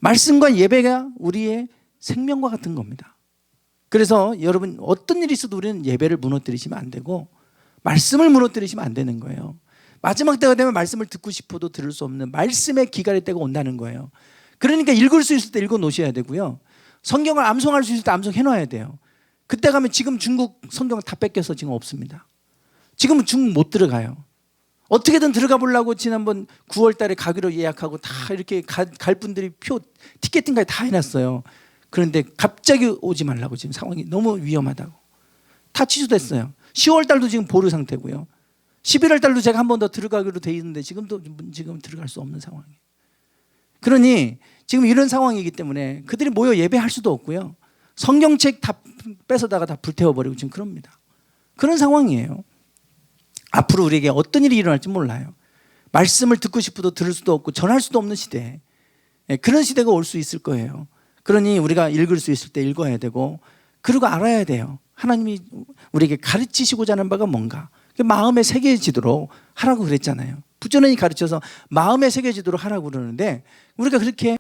말씀과 예배가 우리의 생명과 같은 겁니다. 그래서 여러분 어떤 일이 있어도 우리는 예배를 무너뜨리시면 안 되고 말씀을 무너뜨리시면 안 되는 거예요. 마지막 때가 되면 말씀을 듣고 싶어도 들을 수 없는 말씀의 기갈의 때가 온다는 거예요. 그러니까 읽을 수 있을 때 읽어 놓으셔야 되고요. 성경을 암송할 수 있을 때 암송해 놔야 돼요. 그때 가면 지금 중국 성경을 다 뺏겨서 지금 없습니다. 지금은 중국 못 들어가요. 어떻게든 들어가 보려고 지난번 9월 달에 가기로 예약하고 다 이렇게 갈 분들이 티켓팅까지 다 해놨어요. 그런데 갑자기 오지 말라고 지금 상황이 너무 위험하다고. 다 취소됐어요. 10월 달도 지금 보류 상태고요. 11월 달도 제가 한 번 더 들어가기로 돼 있는데 지금 들어갈 수 없는 상황이에요. 그러니 지금 이런 상황이기 때문에 그들이 모여 예배할 수도 없고요. 성경책 다 뺏어다가 다 불태워버리고 지금 그럽니다. 그런 상황이에요. 앞으로 우리에게 어떤 일이 일어날지 몰라요. 말씀을 듣고 싶어도 들을 수도 없고 전할 수도 없는 시대. 그런 시대가 올 수 있을 거예요. 그러니 우리가 읽을 수 있을 때 읽어야 되고 그리고 알아야 돼요. 하나님이 우리에게 가르치시고자 하는 바가 뭔가. 마음에 새겨지도록 하라고 그랬잖아요. 부지런히 가르쳐서 마음에 새겨지도록 하라고 그러는데 우리가 그렇게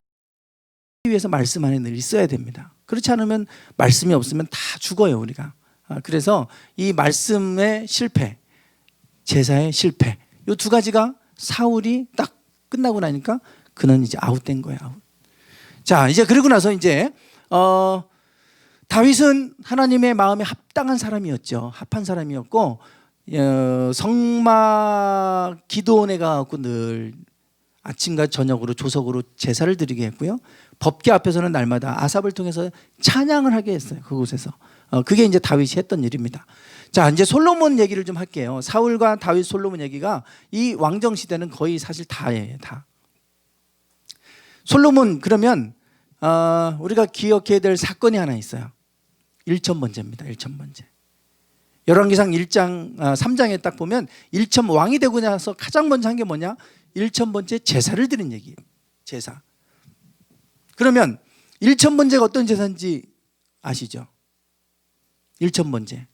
위해서 말씀 안에 늘 있어야 됩니다. 그렇지 않으면 말씀이 없으면 다 죽어요 우리가. 그래서 이 말씀의 실패, 제사의 실패 이 두 가지가 사울이 딱 끝나고 나니까 그는 이제 아웃된 거예요. 아웃. 자, 이제 그러고 나서 이제 다윗은 하나님의 마음에 합당한 사람이었죠. 합한 사람이었고 성막 기도원에 가고 늘 아침과 저녁으로 조석으로 제사를 드리게 했고요. 법궤 앞에서는 날마다 아삽을 통해서 찬양을 하게 했어요. 그곳에서. 그게 이제 다윗이 했던 일입니다. 자, 이제 솔로몬 얘기를 좀 할게요. 사울과 다윗, 솔로몬 얘기가 이 왕정 시대는 거의 사실 다예요. 다. 솔로몬 그러면 우리가 기억해야 될 사건이 하나 있어요. 1,000번째입니다. 1,000번째. 열왕기상 1장 3장에 딱 보면 1천 왕이 되고 나서 가장 먼저 한 게 뭐냐? 1,000번째 제사를 드린 얘기예요. 제사. 그러면 1,000번째가 어떤 제사인지 아시죠? 1,000번째.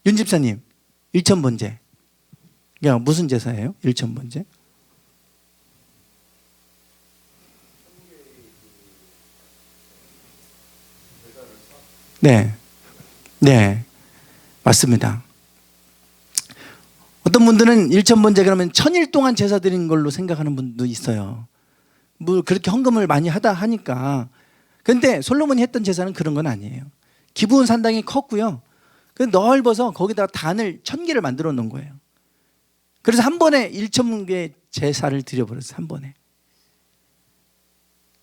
윤 집사님, 1,000번째. 무슨 제사예요? 1,000번째? 네. 네. 맞습니다. 어떤 분들은 1,000번째 그러면 1,000일 동안 제사 드린 걸로 생각하는 분도 있어요. 뭐 그렇게 헌금을 많이 하니까. 근데 솔로몬이 했던 제사는 그런 건 아니에요. 기브온 산당이 컸고요. 그 넓어서 거기다가 단을 1,000개를 만들어 놓은 거예요. 그래서 한 번에 1,000개 제사를 드려버렸어요. 한 번에.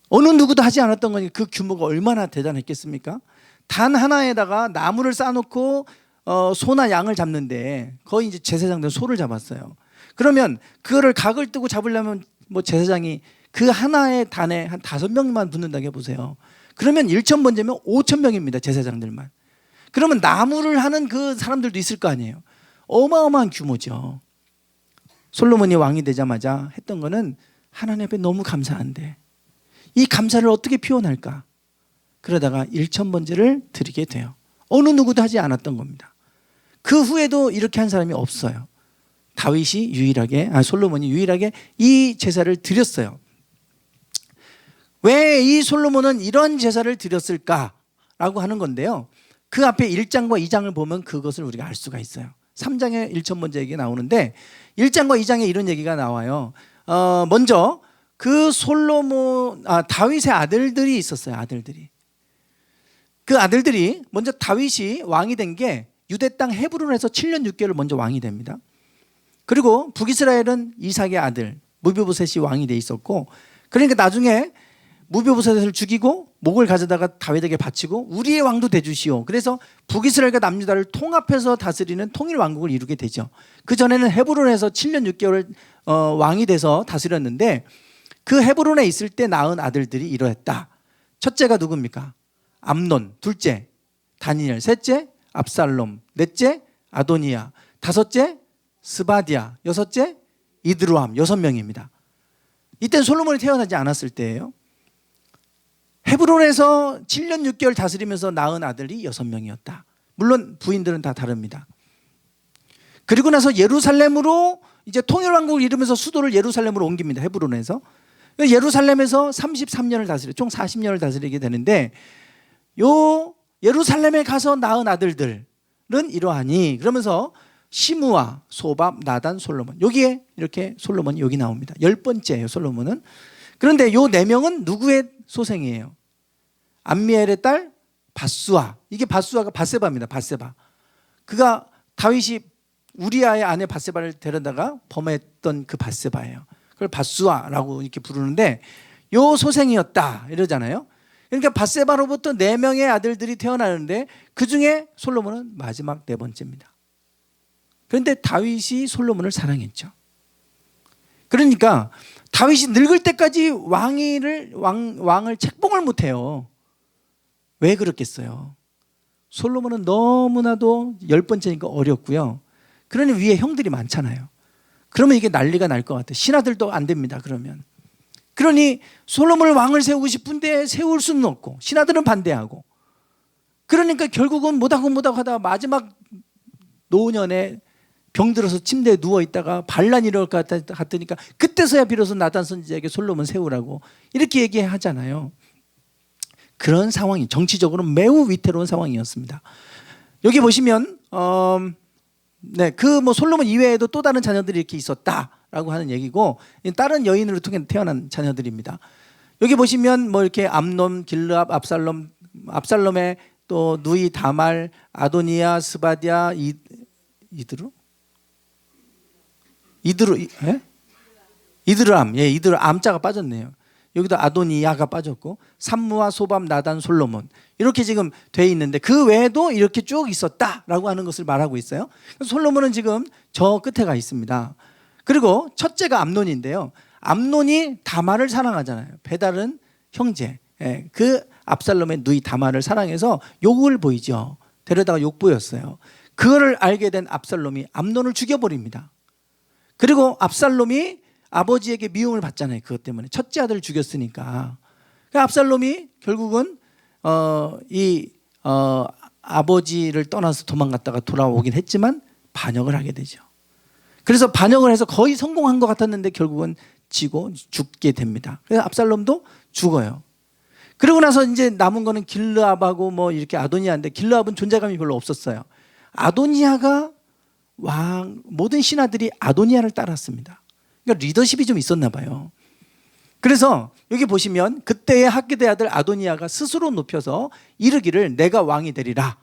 어느 누구도 하지 않았던 거니 그 규모가 얼마나 대단했겠습니까? 단 하나에다가 나무를 쌓아놓고 소나 양을 잡는데 거의 이제 제사장들은 소를 잡았어요. 그러면 그거를 각을 뜨고 잡으려면 뭐 제사장이 그 하나의 단에 한 5명만 붙는다고 해보세요. 그러면 1,000번째면 5,000명입니다. 제사장들만. 그러면 나무를 하는 그 사람들도 있을 거 아니에요. 어마어마한 규모죠. 솔로몬이 왕이 되자마자 했던 거는 하나님 앞에 너무 감사한데 이 감사를 어떻게 표현할까? 그러다가 1,000번째를 드리게 돼요. 어느 누구도 하지 않았던 겁니다. 그 후에도 이렇게 한 사람이 없어요. 다윗이 유일하게, 솔로몬이 유일하게 이 제사를 드렸어요. 왜 이 솔로몬은 이런 제사를 드렸을까라고 하는 건데요. 그 앞에 1장과 2장을 보면 그것을 우리가 알 수가 있어요. 3장에 1,000번째 얘기가 나오는데 1장과 2장에 이런 얘기가 나와요. 먼저 그 다윗의 아들들이 있었어요. 아들들이. 그 아들들이 먼저 다윗이 왕이 된 게 유대 땅 헤브론에서 7년 6개월 먼저 왕이 됩니다. 그리고 북이스라엘은 이삭의 아들 무비보셋이 왕이 돼 있었고, 그러니까 나중에 무비보셋을 죽이고 목을 가져다가 다윗에게 바치고 우리의 왕도 되주시오. 그래서 북이스라엘과 남유다를 통합해서 다스리는 통일 왕국을 이루게 되죠. 그 전에는 헤브론에서 7년 6개월 왕이 돼서 다스렸는데 그 헤브론에 있을 때 낳은 아들들이 이러했다. 첫째가 누굽니까? 암논. 둘째 다니엘. 셋째 압살롬. 넷째 아도니야. 다섯째 스바디아. 여섯째 이드로함. 6명입니다. 이때는 솔로몬이 태어나지 않았을 때예요. 헤브론에서 7년 6개월 다스리면서 낳은 아들이 6명이었다. 물론 부인들은 다 다릅니다. 그리고 나서 예루살렘으로 이제 통일왕국을 이루면서 수도를 예루살렘으로 옮깁니다. 헤브론에서. 예루살렘에서 33년을 다스려, 총 40년을 다스리게 되는데 요 예루살렘에 가서 낳은 아들들은 이러하니, 그러면서 시므아, 소밥, 나단, 솔로몬. 여기에 이렇게 솔로몬이 여기 나옵니다. 10번째예요, 솔로몬은. 그런데 요 4명은 누구의 소생이에요? 암미엘의 딸 바수아. 이게 바수아가 밧세바입니다. 밧세바. 그가 다윗이 우리아의 아내 밧세바를 데려다가 범했던 그 밧세바예요. 그걸 바수아라고 이렇게 부르는데 요 소생이었다 이러잖아요. 그러니까 밧세바로부터 4명의 아들들이 태어나는데 그중에 솔로몬은 마지막 4번째입니다. 그런데 다윗이 솔로몬을 사랑했죠. 그러니까 다윗이 늙을 때까지 왕을 책봉을 못해요. 왜 그렇겠어요? 솔로몬은 너무나도 10번째니까 어렸고요. 그러니 위에 형들이 많잖아요. 그러면 이게 난리가 날 것 같아요. 신하들도 안 됩니다. 그러니 솔로몬을 왕을 세우고 싶은데 세울 수는 없고 신하들은 반대하고, 그러니까 결국은 못하고 하다가 마지막 노년에 병들어서 침대에 누워있다가 반란이 일어날 것 같으니까 그때서야 비로소 나단 선지자에게 솔로몬 세우라고 이렇게 얘기하잖아요. 그런 상황이 정치적으로 매우 위태로운 상황이었습니다. 여기 보시면 그 솔로몬 이외에도 또 다른 자녀들이 이렇게 있었다 라고 하는 얘기고, 다른 여인으로 통해 태어난 자녀들입니다. 여기 보시면 뭐 이렇게 암논, 길르압, 압살롬의 또 누이 다말, 아도니아, 스바디아, 이드람, 예, 이드람 암자가 빠졌네요. 여기도 아도니아가 빠졌고, 삼무와 소밤, 나단, 솔로몬 이렇게 지금 돼 있는데 그 외에도 이렇게 쭉 있었다라고 하는 것을 말하고 있어요. 솔로몬은 지금 저 끝에 가 있습니다. 그리고 첫째가 암논인데요. 암논이 다말을 사랑하잖아요. 배달은 형제. 예, 그 압살롬의 누이 다말을 사랑해서 욕을 보이죠. 데려다가 욕 보였어요. 그거를 알게 된 압살롬이 암논을 죽여버립니다. 그리고 압살롬이 아버지에게 미움을 받잖아요. 그것 때문에 첫째 아들을 죽였으니까. 압살롬이 결국은 아버지를 떠나서 도망갔다가 돌아오긴 했지만 반역을 하게 되죠. 그래서 반역을 해서 거의 성공한 것 같았는데 결국은 지고 죽게 됩니다. 그래서 압살롬도 죽어요. 그러고 나서 이제 남은 거는 길르압하고 뭐 이렇게 아도니아인데, 길르압은 존재감이 별로 없었어요. 아도니아가 모든 신하들이 아도니아를 따랐습니다. 그러니까 리더십이 좀 있었나 봐요. 그래서 여기 보시면 그때의 학개대 아들 아도니아가 스스로 높여서 이르기를 내가 왕이 되리라.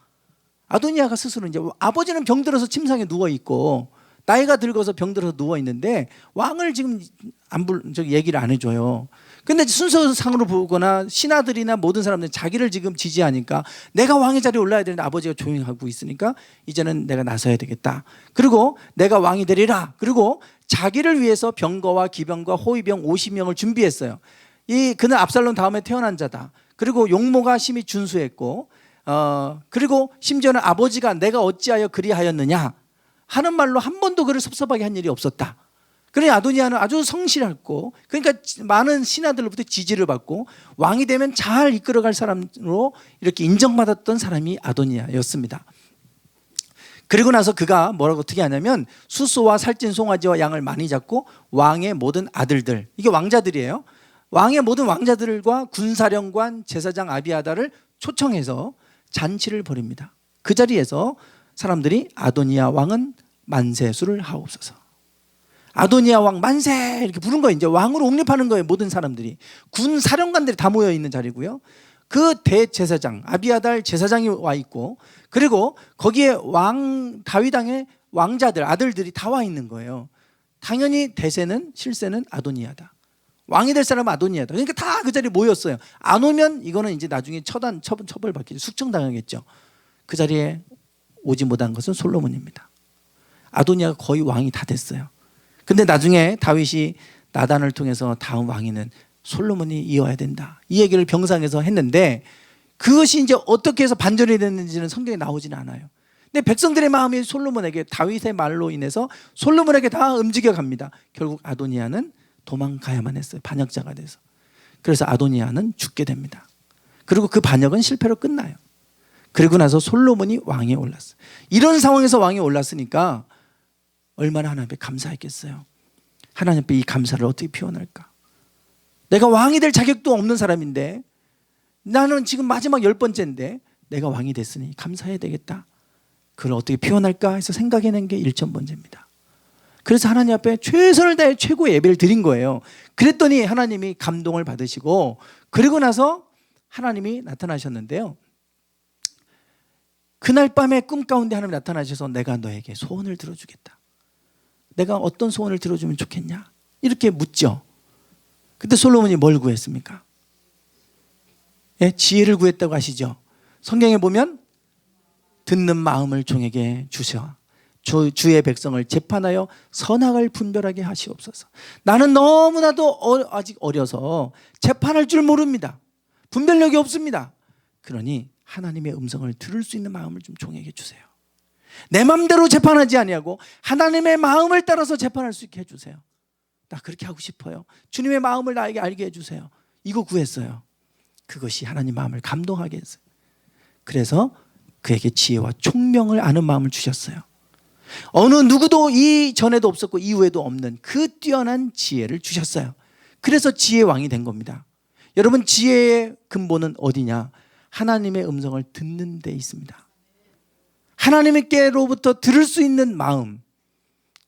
아도니아가 스스로, 이제 아버지는 병들어서 침상에 누워 있고 나이가 들어서 병들어서 누워 있는데 왕을 지금 얘기를 안 해줘요. 근데 순서상으로 보거나 신하들이나 모든 사람들이 자기를 지금 지지하니까 내가 왕의 자리에 올라야 되는데 아버지가 조용히 하고 있으니까 이제는 내가 나서야 되겠다. 그리고 내가 왕이 되리라. 그리고 자기를 위해서 병거와 기병과 호위병 50명을 준비했어요. 그는 압살롬 다음에 태어난 자다. 그리고 용모가 심히 준수했고, 그리고 심지어는 아버지가 내가 어찌하여 그리하였느냐 하는 말로 한 번도 그를 섭섭하게 한 일이 없었다. 그러니 아도니아는 아주 성실했고, 그러니까 많은 신하들로부터 지지를 받고 왕이 되면 잘 이끌어갈 사람으로 이렇게 인정받았던 사람이 아도니아였습니다. 그리고 나서 그가 뭐라고 어떻게 하냐면 수소와 살찐 송아지와 양을 많이 잡고 왕의 모든 아들들, 이게 왕자들이에요. 왕의 모든 왕자들과 군사령관 제사장 아비아다를 초청해서 잔치를 벌입니다. 그 자리에서 사람들이 아도니아 왕은 만세수를 하옵소서, 아도니아 왕 만세 이렇게 부른 거예요. 이제 왕으로 옹립하는 거예요. 모든 사람들이, 군 사령관들이 다 모여 있는 자리고요. 그 대제사장 아비아달 제사장이 와 있고, 그리고 거기에 다윗 왕의 왕자들 아들들이 다 와 있는 거예요. 당연히 대세는 실세는 아도니아다. 왕이 될 사람은 아도니아다. 그러니까 다 그 자리에 모였어요. 안 오면 이거는 이제 나중에 처벌받겠죠. 숙청당하겠죠. 그 자리에 오지 못한 것은 솔로몬입니다. 아도니아가 거의 왕이 다 됐어요. 근데 나중에 다윗이 나단을 통해서 다음 왕위는 솔로몬이 이어야 된다, 이 얘기를 병상에서 했는데 그것이 이제 어떻게 해서 반전이 됐는지는 성경에 나오지는 않아요. 근데 백성들의 마음이 솔로몬에게, 다윗의 말로 인해서 솔로몬에게 다 움직여 갑니다. 결국 아도니아는 도망가야만 했어요. 반역자가 돼서. 그래서 아도니아는 죽게 됩니다. 그리고 그 반역은 실패로 끝나요. 그리고 나서 솔로몬이 왕에 올랐어요. 이런 상황에서 왕에 올랐으니까 얼마나 하나님께 감사했겠어요. 하나님 앞에 이 감사를 어떻게 표현할까? 내가 왕이 될 자격도 없는 사람인데, 나는 지금 마지막 10번째인데 내가 왕이 됐으니 감사해야 되겠다. 그걸 어떻게 표현할까 해서 생각해낸 게 1,000번째입니다. 그래서 하나님 앞에 최선을 다해 최고의 예배를 드린 거예요. 그랬더니 하나님이 감동을 받으시고, 그리고 나서 하나님이 나타나셨는데요. 그날 밤에 꿈 가운데 하나님이 나타나셔서 내가 너에게 소원을 들어주겠다. 내가 어떤 소원을 들어주면 좋겠냐? 이렇게 묻죠. 그때 솔로몬이 뭘 구했습니까? 예, 지혜를 구했다고 하시죠. 성경에 보면 듣는 마음을 종에게 주셔 주의 백성을 재판하여 선악을 분별하게 하시옵소서. 나는 너무나도 아직 어려서 재판할 줄 모릅니다. 분별력이 없습니다. 그러니 하나님의 음성을 들을 수 있는 마음을 좀 종에게 주세요. 내 마음대로 재판하지 아니하고 하나님의 마음을 따라서 재판할 수 있게 해주세요. 나 그렇게 하고 싶어요. 주님의 마음을 나에게 알게 해주세요. 이거 구했어요. 그것이 하나님 마음을 감동하게 했어요. 그래서 그에게 지혜와 총명을 아는 마음을 주셨어요. 어느 누구도 이전에도 없었고 이후에도 없는 그 뛰어난 지혜를 주셨어요. 그래서 지혜의 왕이 된 겁니다. 여러분, 지혜의 근본은 어디냐? 하나님의 음성을 듣는 데 있습니다. 하나님께로부터 들을 수 있는 마음,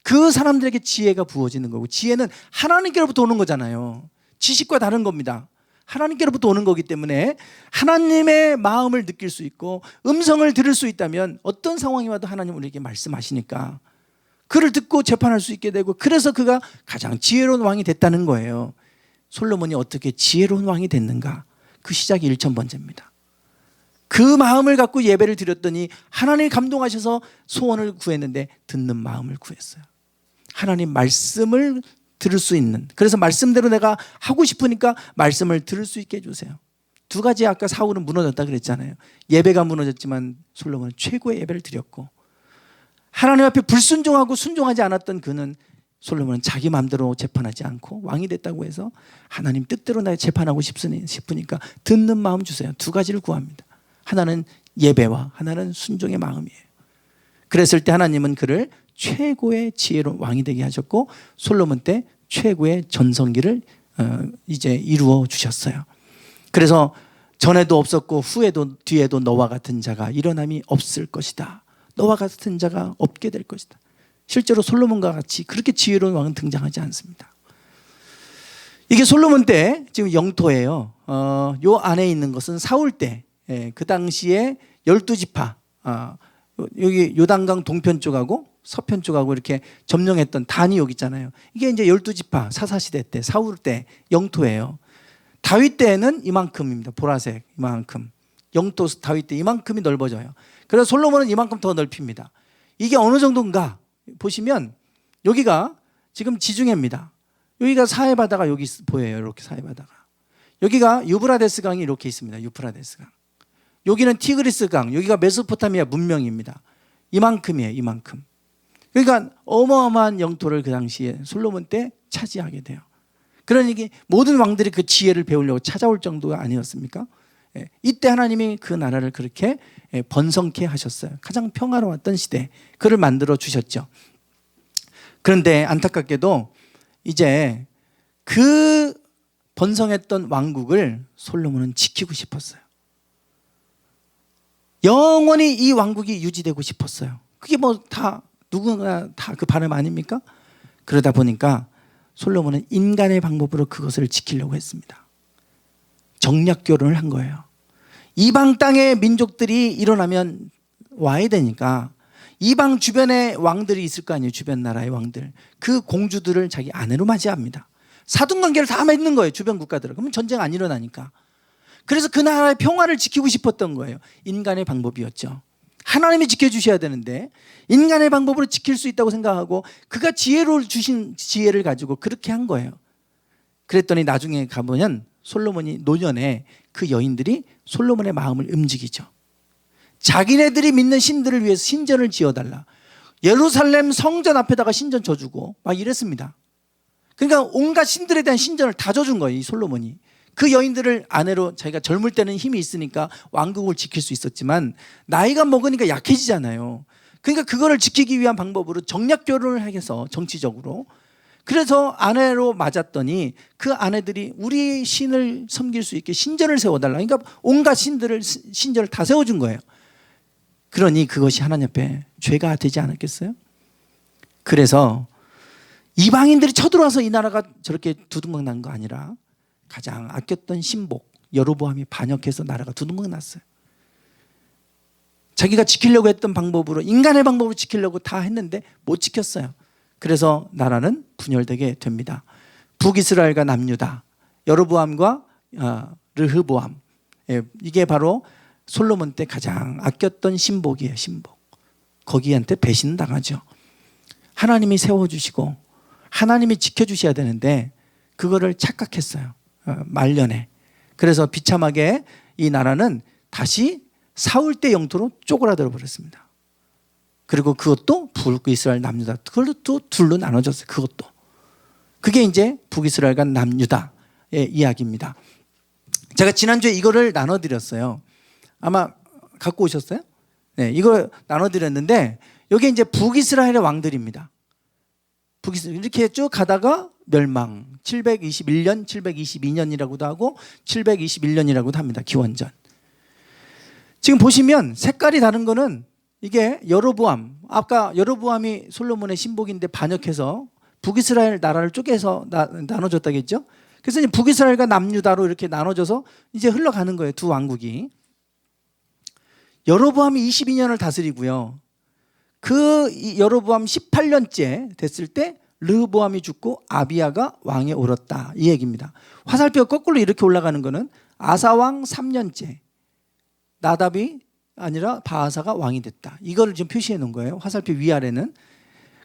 그 사람들에게 지혜가 부어지는 거고, 지혜는 하나님께로부터 오는 거잖아요. 지식과 다른 겁니다. 하나님께로부터 오는 거기 때문에 하나님의 마음을 느낄 수 있고 음성을 들을 수 있다면 어떤 상황이 와도 하나님 우리에게 말씀하시니까 그를 듣고 재판할 수 있게 되고, 그래서 그가 가장 지혜로운 왕이 됐다는 거예요. 솔로몬이 어떻게 지혜로운 왕이 됐는가? 그 시작이 1000번째입니다. 그 마음을 갖고 예배를 드렸더니 하나님이 감동하셔서 소원을 구했는데 듣는 마음을 구했어요. 하나님 말씀을 들을 수 있는, 그래서 말씀대로 내가 하고 싶으니까 말씀을 들을 수 있게 해주세요. 두 가지, 아까 사울은 무너졌다 그랬잖아요. 예배가 무너졌지만 솔로몬은 최고의 예배를 드렸고, 하나님 앞에 불순종하고 순종하지 않았던 그는, 솔로몬은 자기 마음대로 재판하지 않고 왕이 됐다고 해서 하나님 뜻대로 나 재판하고 싶으니까 듣는 마음 주세요. 두 가지를 구합니다. 하나는 예배와 하나는 순종의 마음이에요. 그랬을 때 하나님은 그를 최고의 지혜로운 왕이 되게 하셨고, 솔로몬 때 최고의 전성기를 이제 이루어 주셨어요. 그래서 전에도 없었고 후에도 뒤에도 너와 같은 자가 일어남이 없을 것이다. 너와 같은 자가 없게 될 것이다. 실제로 솔로몬과 같이 그렇게 지혜로운 왕은 등장하지 않습니다. 이게 솔로몬 때 지금 영토예요. 요 안에 있는 것은 사울 때, 그 당시에 12지파, 여기 요단강 동편 쪽하고 서편 쪽하고 이렇게 점령했던 단이 여기 있잖아요. 이게 이제 12지파 사사시대 때, 사울 때 영토예요. 다윗 때는 이만큼입니다. 보라색 이만큼. 영토 다윗 때 이만큼이 넓어져요. 그래서 솔로몬은 이만큼 더 넓힙니다. 이게 어느 정도인가 보시면 여기가 지금 지중해입니다. 여기가 사해 바다가 여기 보여요. 이렇게 사해 바다가. 여기가 유브라데스 강이 이렇게 있습니다. 유프라데스 강. 여기는 티그리스 강, 여기가 메소포타미아 문명입니다. 이만큼이에요. 이만큼. 그러니까 어마어마한 영토를 그 당시에 솔로몬 때 차지하게 돼요. 그러니 모든 왕들이 그 지혜를 배우려고 찾아올 정도가 아니었습니까? 이때 하나님이 그 나라를 그렇게 번성케 하셨어요. 가장 평화로웠던 시대, 그를 만들어 주셨죠. 그런데 안타깝게도 이제 그 번성했던 왕국을 솔로몬은 지키고 싶었어요. 영원히 이 왕국이 유지되고 싶었어요. 그게 뭐 다 누구나 다 그 바람 아닙니까? 그러다 보니까 솔로몬은 인간의 방법으로 그것을 지키려고 했습니다. 정략 결혼을 한 거예요. 이방 땅의 민족들이 일어나면 와야 되니까 이방 주변에 왕들이 있을 거 아니에요. 주변 나라의 왕들. 그 공주들을 자기 아내로 맞이합니다. 사돈관계를 다 맺는 거예요. 주변 국가들은. 그러면 전쟁 안 일어나니까. 그래서 그 나라의 평화를 지키고 싶었던 거예요. 인간의 방법이었죠. 하나님이 지켜주셔야 되는데 인간의 방법으로 지킬 수 있다고 생각하고 그가 지혜로 주신 지혜를 가지고 그렇게 한 거예요. 그랬더니 나중에 가보면 솔로몬이 노년에 그 여인들이 솔로몬의 마음을 움직이죠. 자기네들이 믿는 신들을 위해서 신전을 지어달라. 예루살렘 성전 앞에다가 신전 져주고 막 이랬습니다. 그러니까 온갖 신들에 대한 신전을 다 져준 거예요. 이 솔로몬이. 그 여인들을 아내로, 자기가 젊을 때는 힘이 있으니까 왕국을 지킬 수 있었지만 나이가 먹으니까 약해지잖아요. 그러니까 그거를 지키기 위한 방법으로 정략 결혼을 해서 정치적으로, 그래서 아내로 맞았더니 그 아내들이 우리 신을 섬길 수 있게 신전을 세워달라. 그러니까 온갖 신전을 다 세워준 거예요. 그러니 그것이 하나님 앞에 죄가 되지 않았겠어요? 그래서 이방인들이 쳐들어와서 이 나라가 저렇게 두둥강 난 거 아니라 가장 아꼈던 신복 여로보암이 반역해서 나라가 두둥강 났어요. 자기가 지키려고 했던 방법으로, 인간의 방법으로 지키려고 다 했는데 못 지켰어요. 그래서 나라는 분열되게 됩니다. 북이스라엘과 남유다, 여로보암과 르흐보암, 이게 바로 솔로몬 때 가장 아꼈던 신복이에요. 신복. 거기한테 배신당하죠. 하나님이 세워주시고 하나님이 지켜주셔야 되는데 그거를 착각했어요. 말년에. 그래서 비참하게 이 나라는 다시 사울 때 영토로 쪼그라들어 버렸습니다. 그리고 그것도 북이스라엘 남유다, 그것도 둘로 나눠졌어요. 그것도. 그게 이제 북이스라엘과 남유다의 이야기입니다. 제가 지난주에 이거를 나눠드렸어요. 아마 갖고 오셨어요? 네, 이걸 나눠드렸는데 여기 이제 북이스라엘의 왕들입니다. 북이스라엘 이렇게 쭉 가다가 멸망. 721년, 722년이라고도 하고 721년이라고도 합니다. 기원전. 지금 보시면 색깔이 다른 거는 이게 여로보암, 아까 여로보암이 솔로몬의 신복인데 반역해서 북이스라엘 나라를 쪼개서 나눠줬다겠죠. 그래서 이제 북이스라엘과 남유다로 이렇게 나눠져서 이제 흘러가는 거예요, 두 왕국이. 여로보암이 22년을 다스리고요. 그 여로보암 18년째 됐을 때 르호보암이 죽고 아비야가 왕에 오랐다, 이 얘기입니다. 화살표가 거꾸로 이렇게 올라가는 거는 아사왕 3년째 나답이 아니라 바하사가 왕이 됐다, 이거를 지금 표시해 놓은 거예요, 화살표 위아래는.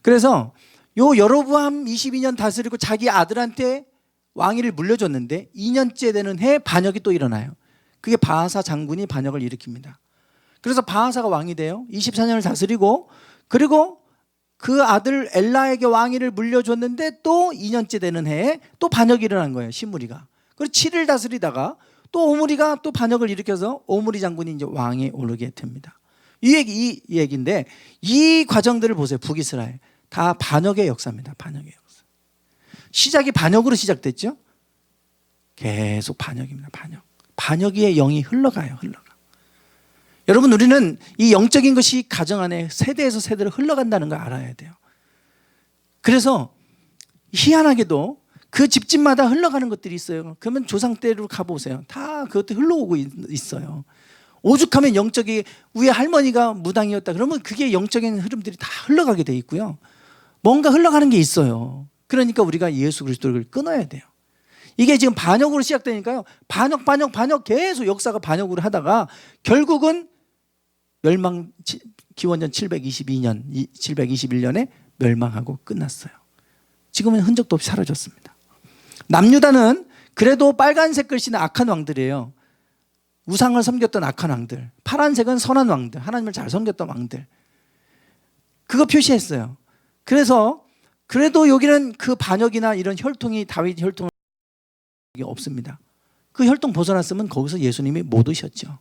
그래서 요 여로보암 22년 다스리고 자기 아들한테 왕위를 물려줬는데 2년째 되는 해 반역이 또 일어나요. 그게 바하사 장군이 반역을 일으킵니다. 그래서 바하사가 왕이 돼요. 24년을 다스리고, 그리고 그 아들 엘라에게 왕위를 물려줬는데 또 2년째 되는 해에 또 반역이 일어난 거예요, 시므리가. 그리고 7일 다스리다가 또 오므리가 또 반역을 일으켜서 오므리 장군이 이제 왕에 오르게 됩니다. 이 얘기인데, 이 과정들을 보세요. 북이스라엘 다 반역의 역사입니다. 반역의 역사. 시작이 반역으로 시작됐죠. 계속 반역입니다. 반역의 영이 흘러가요. 여러분, 우리는 이 영적인 것이 가정 안에 세대에서 세대로 흘러간다는 걸 알아야 돼요. 그래서 희한하게도 그 집집마다 흘러가는 것들이 있어요. 그러면 조상 때로 가보세요. 다 그것도 흘러오고 있어요. 오죽하면 영적이, 위에 할머니가 무당이었다 그러면 그게 영적인 흐름들이 다 흘러가게 돼 있고요. 뭔가 흘러가는 게 있어요. 그러니까 우리가 예수 그리스도를 끊어야 돼요. 이게 지금 반역으로 시작되니까요. 반역 계속 역사가 반역으로 하다가 결국은 멸망, 기원전 721년에 멸망하고 끝났어요. 지금은 흔적도 없이 사라졌습니다. 남유다는 그래도 빨간색 글씨는 악한 왕들이에요. 우상을 섬겼던 악한 왕들. 파란색은 선한 왕들, 하나님을 잘 섬겼던 왕들. 그거 표시했어요. 그래서 그래도 여기는 그 반역이나 이런 혈통이 다윗 혈통이 없습니다. 그 혈통 벗어났으면 거기서 예수님이 못 오셨죠.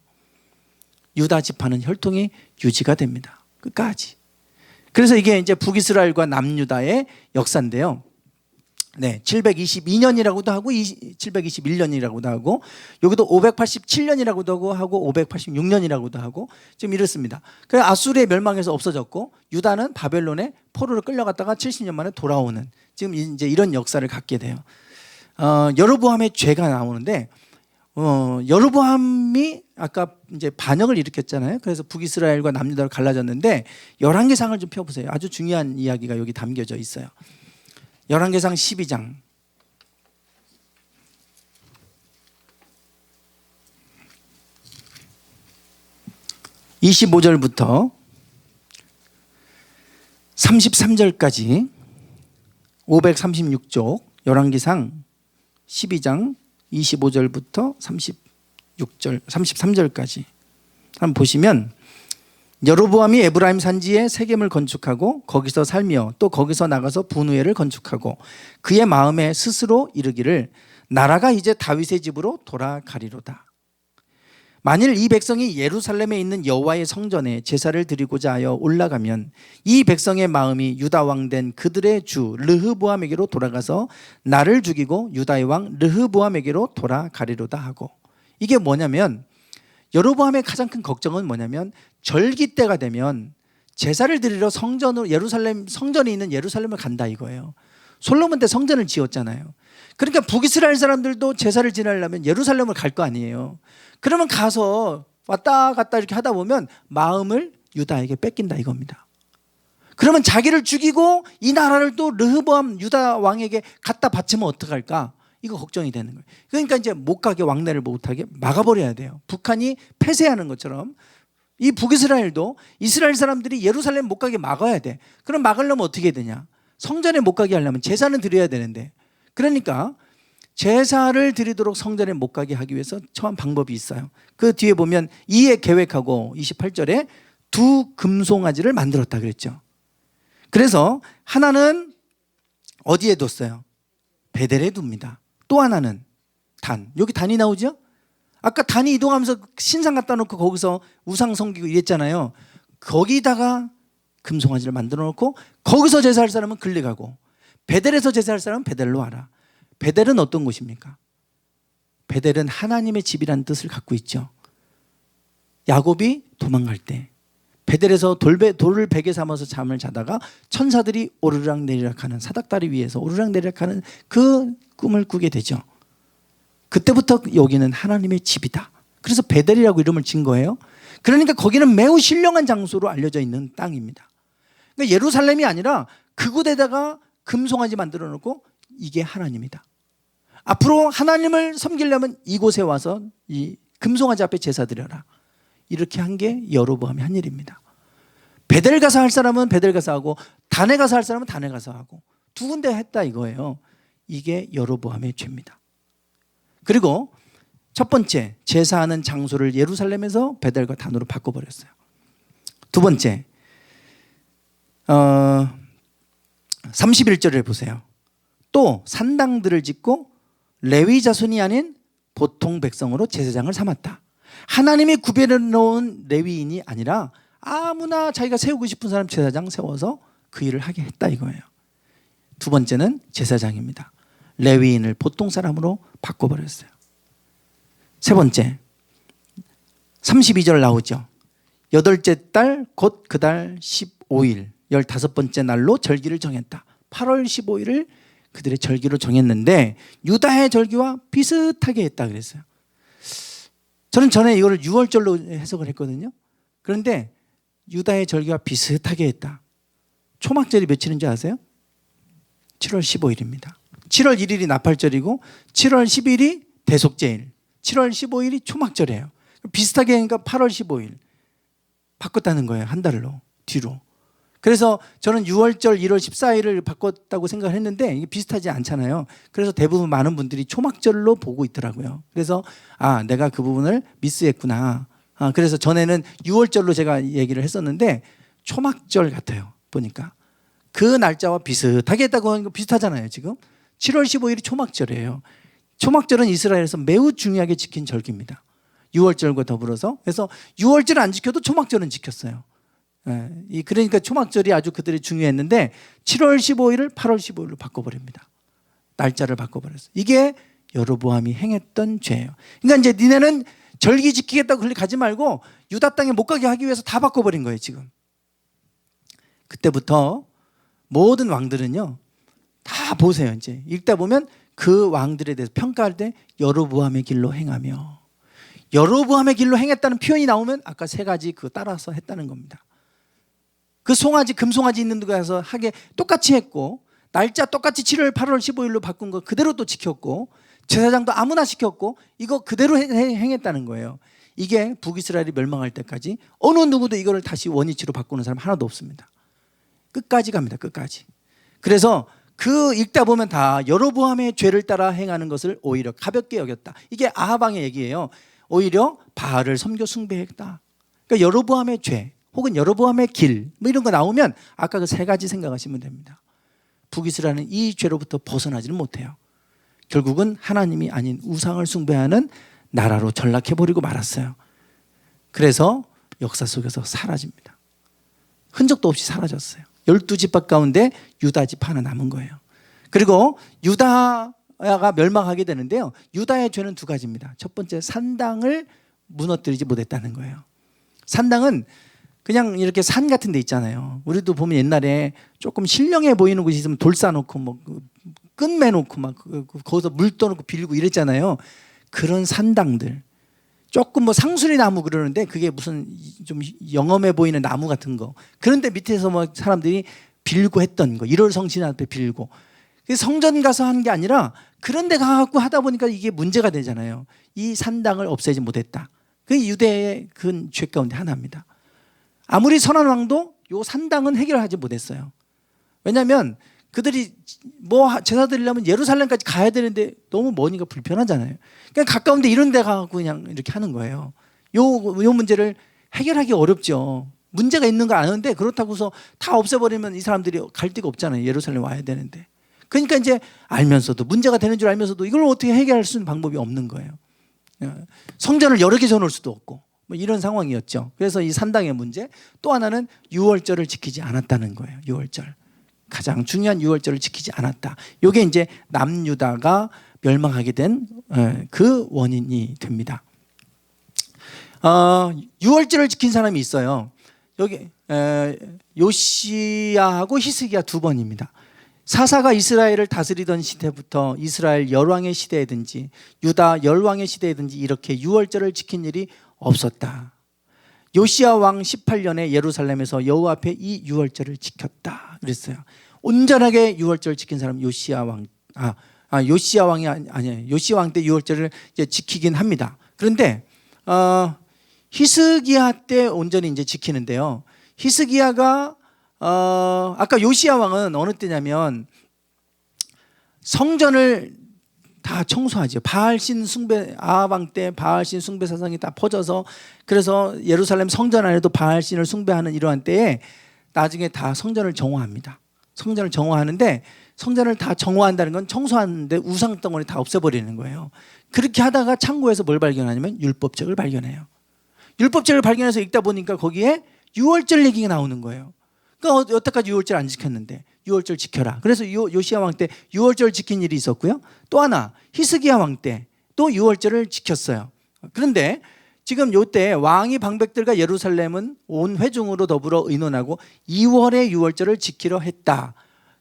유다 지파는 혈통이 유지가 됩니다. 끝까지. 그래서 이게 이제 북이스라엘과 남유다의 역사인데요. 네, 722년이라고도 하고 721년이라고도 하고, 여기도 587년이라고도 하고 586년이라고도 하고 지금 이렇습니다. 그래서 아수르의 멸망에서 없어졌고, 유다는 바벨론에 포로로 끌려갔다가 70년 만에 돌아오는, 지금 이제 이런 역사를 갖게 돼요. 여로보암의 죄가 나오는데, 여로보암이 아까 이제 반역을 일으켰잖아요. 그래서 북이스라엘과 남유다로 갈라졌는데, 열왕기상을 좀 펴보세요. 아주 중요한 이야기가 여기 담겨져 있어요. 열왕기상 12장. 25절부터 33절까지 536쪽, 열왕기상 12장 25절부터 33절까지 한번 보시면, 여로보암이 에브라임 산지에 세겜을 건축하고 거기서 살며 또 거기서 나가서 분우엘을 건축하고 그의 마음에 스스로 이르기를 나라가 이제 다윗의 집으로 돌아가리로다. 만일 이 백성이 예루살렘에 있는 여호와의 성전에 제사를 드리고자 하여 올라가면 이 백성의 마음이 유다 왕 된 그들의 주 르흐보암에게로 돌아가서 나를 죽이고 유다의 왕 르흐보암에게로 돌아가리로다 하고. 이게 뭐냐면, 여로보암의 가장 큰 걱정은 뭐냐면, 절기 때가 되면 제사를 드리러 성전으로, 예루살렘 성전이 있는 예루살렘을 간다 이거예요. 솔로몬 때 성전을 지었잖아요. 그러니까 북이스라엘 사람들도 제사를 지내려면 예루살렘을 갈 거 아니에요. 그러면 가서 왔다 갔다 이렇게 하다 보면 마음을 유다에게 뺏긴다 이겁니다. 그러면 자기를 죽이고 이 나라를 또 르흐보암 유다 왕에게 갖다 바치면 어떡할까? 이거 걱정이 되는 거예요. 그러니까 이제 못 가게, 왕래를 못하게 막아버려야 돼요. 북한이 폐쇄하는 것처럼 이 북이스라엘도 이스라엘 사람들이 예루살렘 못 가게 막아야 돼. 그럼 막으려면 어떻게 해야 되냐? 성전에 못 가게 하려면 제사는 드려야 되는데, 그러니까 제사를 드리도록 성전에 못 가게 하기 위해서 처한 방법이 있어요. 그 뒤에 보면 이에 계획하고 28절에 두 금송아지를 만들었다 그랬죠. 그래서 하나는 어디에 뒀어요? 베델에 둡니다. 또 하나는 단. 여기 단이 나오죠? 아까 단이 이동하면서 신상 갖다 놓고 거기서 우상 섬기고 이랬잖아요. 거기다가 금송아지를 만들어 놓고 거기서 제사할 사람은 글리 가고, 베델에서 제사할 사람은 베델로 와라. 베델은 어떤 곳입니까? 베델은 하나님의 집이라는 뜻을 갖고 있죠. 야곱이 도망갈 때 베델에서 돌을 베개 삼아서 잠을 자다가 천사들이 오르락 내리락하는 사닥다리 위에서 오르락 내리락하는 그 꿈을 꾸게 되죠. 그때부터 여기는 하나님의 집이다. 그래서 베델이라고 이름을 진 거예요. 그러니까 거기는 매우 신령한 장소로 알려져 있는 땅입니다. 그러니까 예루살렘이 아니라 그곳에다가 금송아지 만들어 놓고 이게 하나님이다. 앞으로 하나님을 섬기려면 이곳에 와서 이 금송아지 앞에 제사 드려라. 이렇게 한 게 여로보암이 한 일입니다. 베델 가서 할 사람은 베델 가서 하고 단에 가서 할 사람은 단에 가서 하고 두 군데 했다 이거예요. 이게 여로보암의 죄입니다. 그리고 첫 번째, 제사하는 장소를 예루살렘에서 베델과 단으로 바꿔버렸어요. 두 번째, 31절에 보세요. 또 산당들을 짓고 레위 자손이 아닌 보통 백성으로 제사장을 삼았다. 하나님이 구별해 놓은 레위인이 아니라 아무나 자기가 세우고 싶은 사람 제사장 세워서 그 일을 하게 했다 이거예요. 두 번째는 제사장입니다. 레위인을 보통 사람으로 바꿔버렸어요. 세 번째, 32절 나오죠. 8째 달 곧 그 달 15일 15번째 날로 절기를 정했다. 8월 15일을 그들의 절기로 정했는데 유다의 절기와 비슷하게 했다 그랬어요. 저는 전에 이거를 6월절로 해석을 했거든요. 그런데 유다의 절기와 비슷하게 했다. 초막절이 며칠인지 아세요? 7월 15일입니다. 7월 1일이 나팔절이고 7월 10일이 대속제일, 7월 15일이 초막절이에요. 비슷하게 하니까 8월 15일 바꿨다는 거예요. 한 달로 뒤로. 그래서 저는 6월절 1월 14일을 바꿨다고 생각을 했는데 이게 비슷하지 않잖아요. 그래서 대부분 많은 분들이 초막절로 보고 있더라고요. 그래서 내가 그 부분을 미스했구나. 그래서 전에는 6월절로 제가 얘기를 했었는데 초막절 같아요. 보니까 그 날짜와 비슷하게 했다고 하는 거 비슷하잖아요. 지금 7월 15일이 초막절이에요. 초막절은 이스라엘에서 매우 중요하게 지킨 절기입니다. 6월절과 더불어서. 그래서 6월절을 안 지켜도 초막절은 지켰어요. 그러니까 초막절이 아주 그들이 중요했는데 7월 15일을 8월 15일로 바꿔버립니다. 날짜를 바꿔버렸어요. 이게 여로보암이 행했던 죄예요. 그러니까 이제 니네는 절기 지키겠다고 가지 말고 유다 땅에 못 가게 하기 위해서 다 바꿔버린 거예요. 지금. 그때부터 모든 왕들은요 다 보세요. 이제 읽다 보면 그 왕들에 대해서 평가할 때 여로보암의 길로 행하며, 여로보암의 길로 행했다는 표현이 나오면 아까 세 가지 그 따라서 했다는 겁니다. 그 송아지, 금송아지 있는 데 가서 하게 똑같이 했고, 날짜 똑같이 7월 8월 15일로 바꾼 거 그대로 또 지켰고, 제사장도 아무나 시켰고, 이거 그대로 행했다는 거예요. 이게 북이스라엘이 멸망할 때까지 어느 누구도 이거를 다시 원위치로 바꾸는 사람 하나도 없습니다. 끝까지 갑니다. 끝까지. 그래서 그 읽다 보면 다 여로보암의 죄를 따라 행하는 것을 오히려 가볍게 여겼다. 이게 아합 왕의 얘기예요. 오히려 바알을 섬겨 숭배했다. 그러니까 여로보암의 죄 혹은 여로보암의 길 뭐 이런 거 나오면 아까 그 세 가지 생각하시면 됩니다. 북이스라엘은 이 죄로부터 벗어나지는 못해요. 결국은 하나님이 아닌 우상을 숭배하는 나라로 전락해버리고 말았어요. 그래서 역사 속에서 사라집니다. 흔적도 없이 사라졌어요. 12지파 가운데 유다지파 하나 남은 거예요. 그리고 유다가 멸망하게 되는데요. 유다의 죄는 두 가지입니다. 첫 번째, 산당을 무너뜨리지 못했다는 거예요. 산당은 그냥 이렇게 산 같은 데 있잖아요. 우리도 보면 옛날에 조금 신령해 보이는 곳이 있으면 돌 쌓아놓고 뭐 끈 매놓고 막 거기서 물 떠놓고 빌고 이랬잖아요. 그런 산당들, 조금 뭐 상수리 나무 그러는데 그게 무슨 좀 영험해 보이는 나무 같은 거, 그런데 밑에서 뭐 사람들이 빌고 했던 거, 1월 성신 앞에 빌고, 성전 가서 하는 게 아니라 그런 데 가갖고 하다 보니까 이게 문제가 되잖아요. 이 산당을 없애지 못했다. 그게 유대의 큰 죄 가운데 하나입니다. 아무리 선한 왕도 이 산당은 해결하지 못했어요. 왜냐하면 그들이 뭐 제사 드리려면 예루살렘까지 가야 되는데 너무 머니까 불편하잖아요. 그냥 가까운데 이런 데 가고 그냥 이렇게 하는 거예요. 요 문제를 해결하기 어렵죠. 문제가 있는 걸 아는데 그렇다고서 다 없애버리면 이 사람들이 갈 데가 없잖아요. 예루살렘 와야 되는데. 그러니까 이제 알면서도, 문제가 되는 줄 알면서도 이걸 어떻게 해결할 수 있는 방법이 없는 거예요. 성전을 여러 개 져놓을 수도 없고 뭐 이런 상황이었죠. 그래서 이 산당의 문제, 또 하나는 유월절을 지키지 않았다는 거예요. 유월절. 가장 중요한 유월절을 지키지 않았다. 이게 이제 남유다가 멸망하게 된 그 원인이 됩니다. 유월절을 지킨 사람이 있어요. 여기 요시야하고 히스기야 두 번입니다. 사사가 이스라엘을 다스리던 시대부터 이스라엘 열왕의 시대에든지 유다 열왕의 시대에든지 이렇게 유월절을 지킨 일이 없었다. 요시야 왕 18년에 예루살렘에서 여호와 앞에 이 유월절을 지켰다 그랬어요. 온전하게 유월절 지킨 사람 요시야 왕. 요시야 왕이 아니에요. 요시야 왕 때 유월절을 이제 지키긴 합니다. 그런데 히스기야 때 온전히 이제 지키는데요. 히스기야가 아까 요시야 왕은 어느 때냐면 성전을 다 청소하죠. 바알신 숭배, 아합 때 바알신 숭배 사상이 다 퍼져서 그래서 예루살렘 성전 안에도 바알신을 숭배하는 이러한 때에 나중에 다 성전을 정화합니다. 성전을 정화하는데 성전을 다 정화한다는 건 청소하는데 우상 덩어리 다 없애버리는 거예요. 그렇게 하다가 창고에서 뭘 발견하냐면 율법책을 발견해요. 율법책을 발견해서 읽다 보니까 거기에 유월절 얘기가 나오는 거예요. 그러니까 여태까지 유월절 안 지켰는데 유월절 지켜라. 그래서 요시야 왕 때 유월절 지킨 일이 있었고요. 또 하나 히스기야 왕 때 또 유월절을 지켰어요. 그런데 지금 요때 왕이 방백들과 예루살렘은 온 회중으로 더불어 의논하고 2월에 유월절을 지키려 했다.